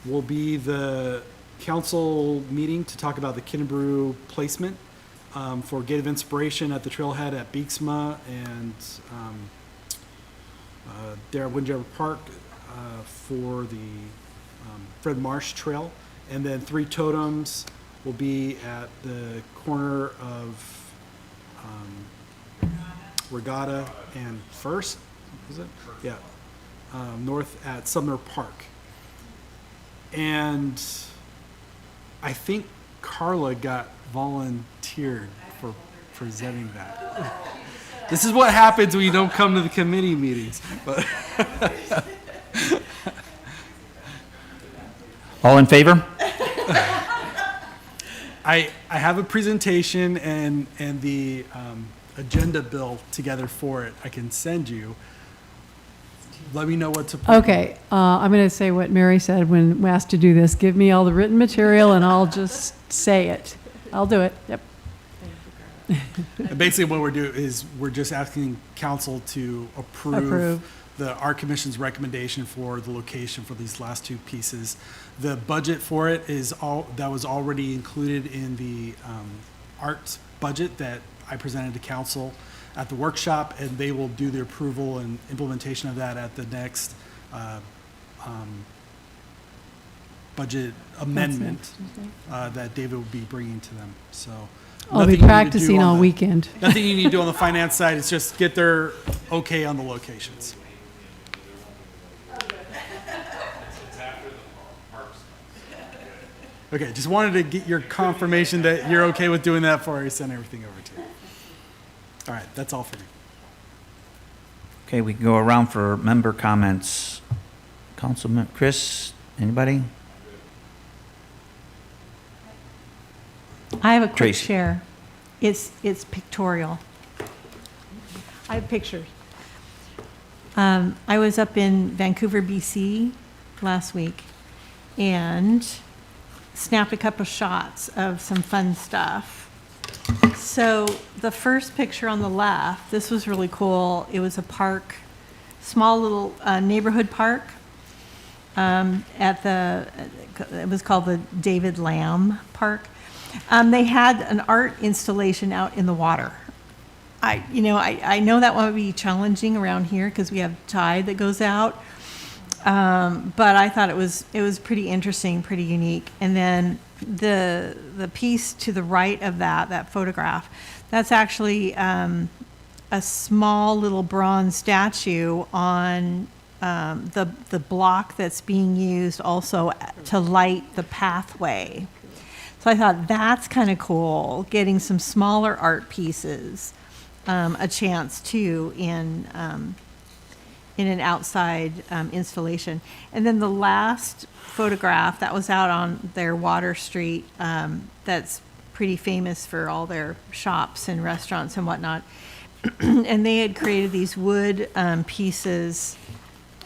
will be the council meeting to talk about the Kinnebrew placement for Gate of Inspiration at the Trailhead at Beeksma and there at Windjammer Park for the Fred Marsh Trail. And then 3 totems will be at the corner of Regatta and First, is it? Yeah, north at Sumner Park. And I think Carla got volunteered for presenting that. This is what happens when you don't come to the committee meetings. But All in favor? I have a presentation and the agenda bill together for it. I can send you. Let me know what to put. Okay, I'm going to say what Mary said when we asked to do this. Give me all the written material and I'll just say it. I'll do it. Yep. And basically what we're doing is we're just asking council to approve the Art Commission's recommendation for the location for these last two pieces. The budget for it that was already included in the arts budget that I presented to council at the workshop, and they will do the approval and implementation of that at the next budget amendment that David will be bringing to them. So I'll be nothing you need to do practicing on all the- weekend. Nothing you need to do on the finance side. It's just get their okay on the locations. Okay, just wanted to get your confirmation that you're okay with doing that before I send everything over to you. All right, that's all for me. Okay, we can go around for member comments. Councilman Chris, anybody? I have a quick Tracy. share. It's pictorial. I have pictures. I was up in Vancouver, BC last week and snapped a couple shots of some fun stuff. So the first picture on the left, this was really cool. It was a park, small little neighborhood park it was called the David Lamb Park. They had an art installation out in the water. I know that would be challenging around here because we have tide that goes out. But I thought it was pretty interesting, pretty unique. And then the piece to the right of that photograph, that's actually a small little bronze statue on the block that's being used also to light the pathway. So I thought that's kind of cool, getting some smaller art pieces a chance too in an outside installation. And then the last photograph that was out on their Water Street, that's pretty famous for all their shops and restaurants and whatnot. And they had created these wood pieces.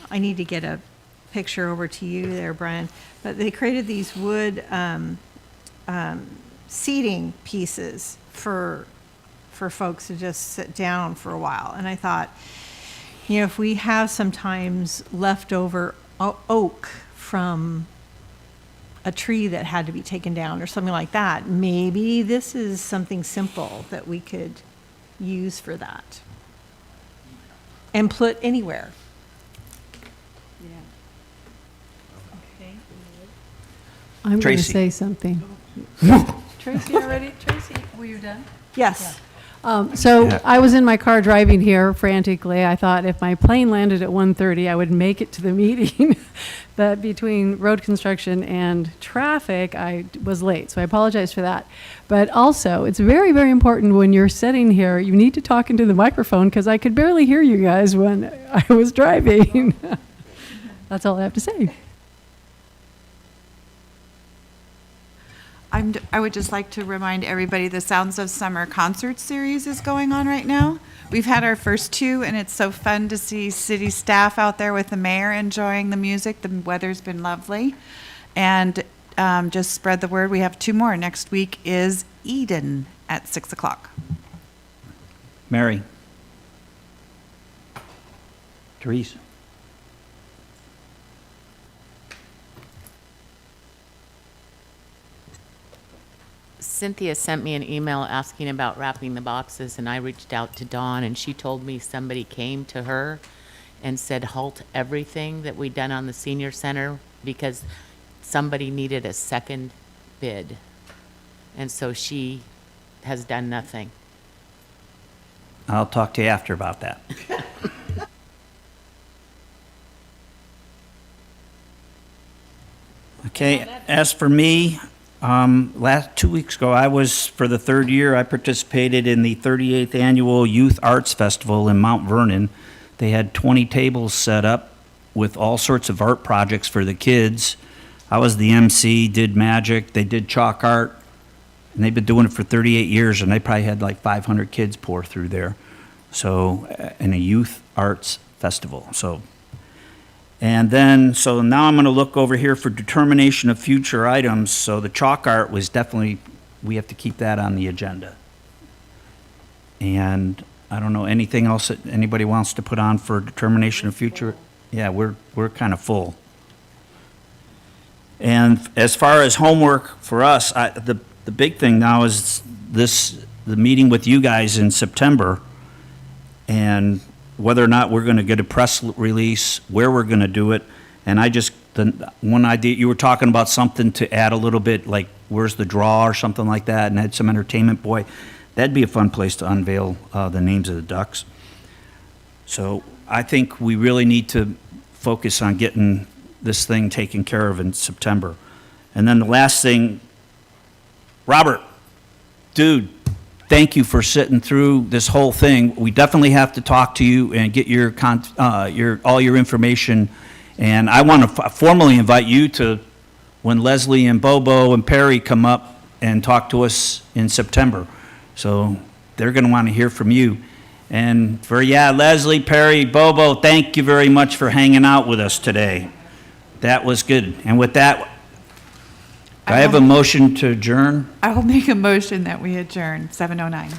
I need to get a picture over to you there, Brian. But they created these wood seating pieces for folks to just sit down for a while. And I thought, if we have sometimes leftover oak from a tree that had to be taken down or something like that, maybe this is something simple that we could use for that and put anywhere. I'm going to Tracy. say something. Tracy, already? Tracy, were you done? Yes. So I was in my car driving here frantically. I thought if my plane landed at 1:30, I would make it to the meeting. But between road construction and traffic, I was late. So I apologize for that. But also, it's very, very important when you're sitting here, you need to talk into the microphone because I could barely hear you guys when I was driving. That's all I have to say. I would just like to remind everybody the Sounds of Summer concert series is going on right now. We've had our first two, and it's so fun to see city staff out there with the mayor enjoying the music. The weather's been lovely. And just spread the word. We have two more. Next week is Eden at 6 o'clock. Mary? Therese? Cynthia sent me an email asking about wrapping the boxes, and I reached out to Dawn, and she told me somebody came to her and said halt everything that we'd done on the senior center because somebody needed a second bid. And so she has done nothing. I'll talk to you after about that. Okay, as for me, last 2 weeks ago, for the third year, I participated in the 38th Annual Youth Arts Festival in Mount Vernon. They had 20 tables set up with all sorts of art projects for the kids. I was the MC, did magic, they did chalk art, and they've been doing it for 38 years, and they probably had like 500 kids pour through there. So, in a youth arts festival, so. And then, so now I'm gonna look over here for determination of future items. So the chalk art was definitely, we have to keep that on the agenda. And I don't know, anything else that anybody wants to put on for determination of future? Yeah, we're kind of full. And as far as homework for us, the big thing now is the meeting with you guys in September, and whether or not we're going to get a press release, where we're going to do it. And the one idea, you were talking about something to add a little bit, like where's the draw or something like that, and add some entertainment. Boy, that'd be a fun place to unveil the names of the ducks. So I think we really need to focus on getting this thing taken care of in September. And then the last thing, Robert, dude, thank you for sitting through this whole thing. We definitely have to talk to you and get all your information. And I want to formally invite you to when Leslie and Bobo and Perry come up and talk to us in September. So they're going to want to hear from you. And Leslie, Perry, Bobo, thank you very much for hanging out with us today. That was good. And with that, do I have a motion to adjourn? I will make a motion that we adjourn, 7:09.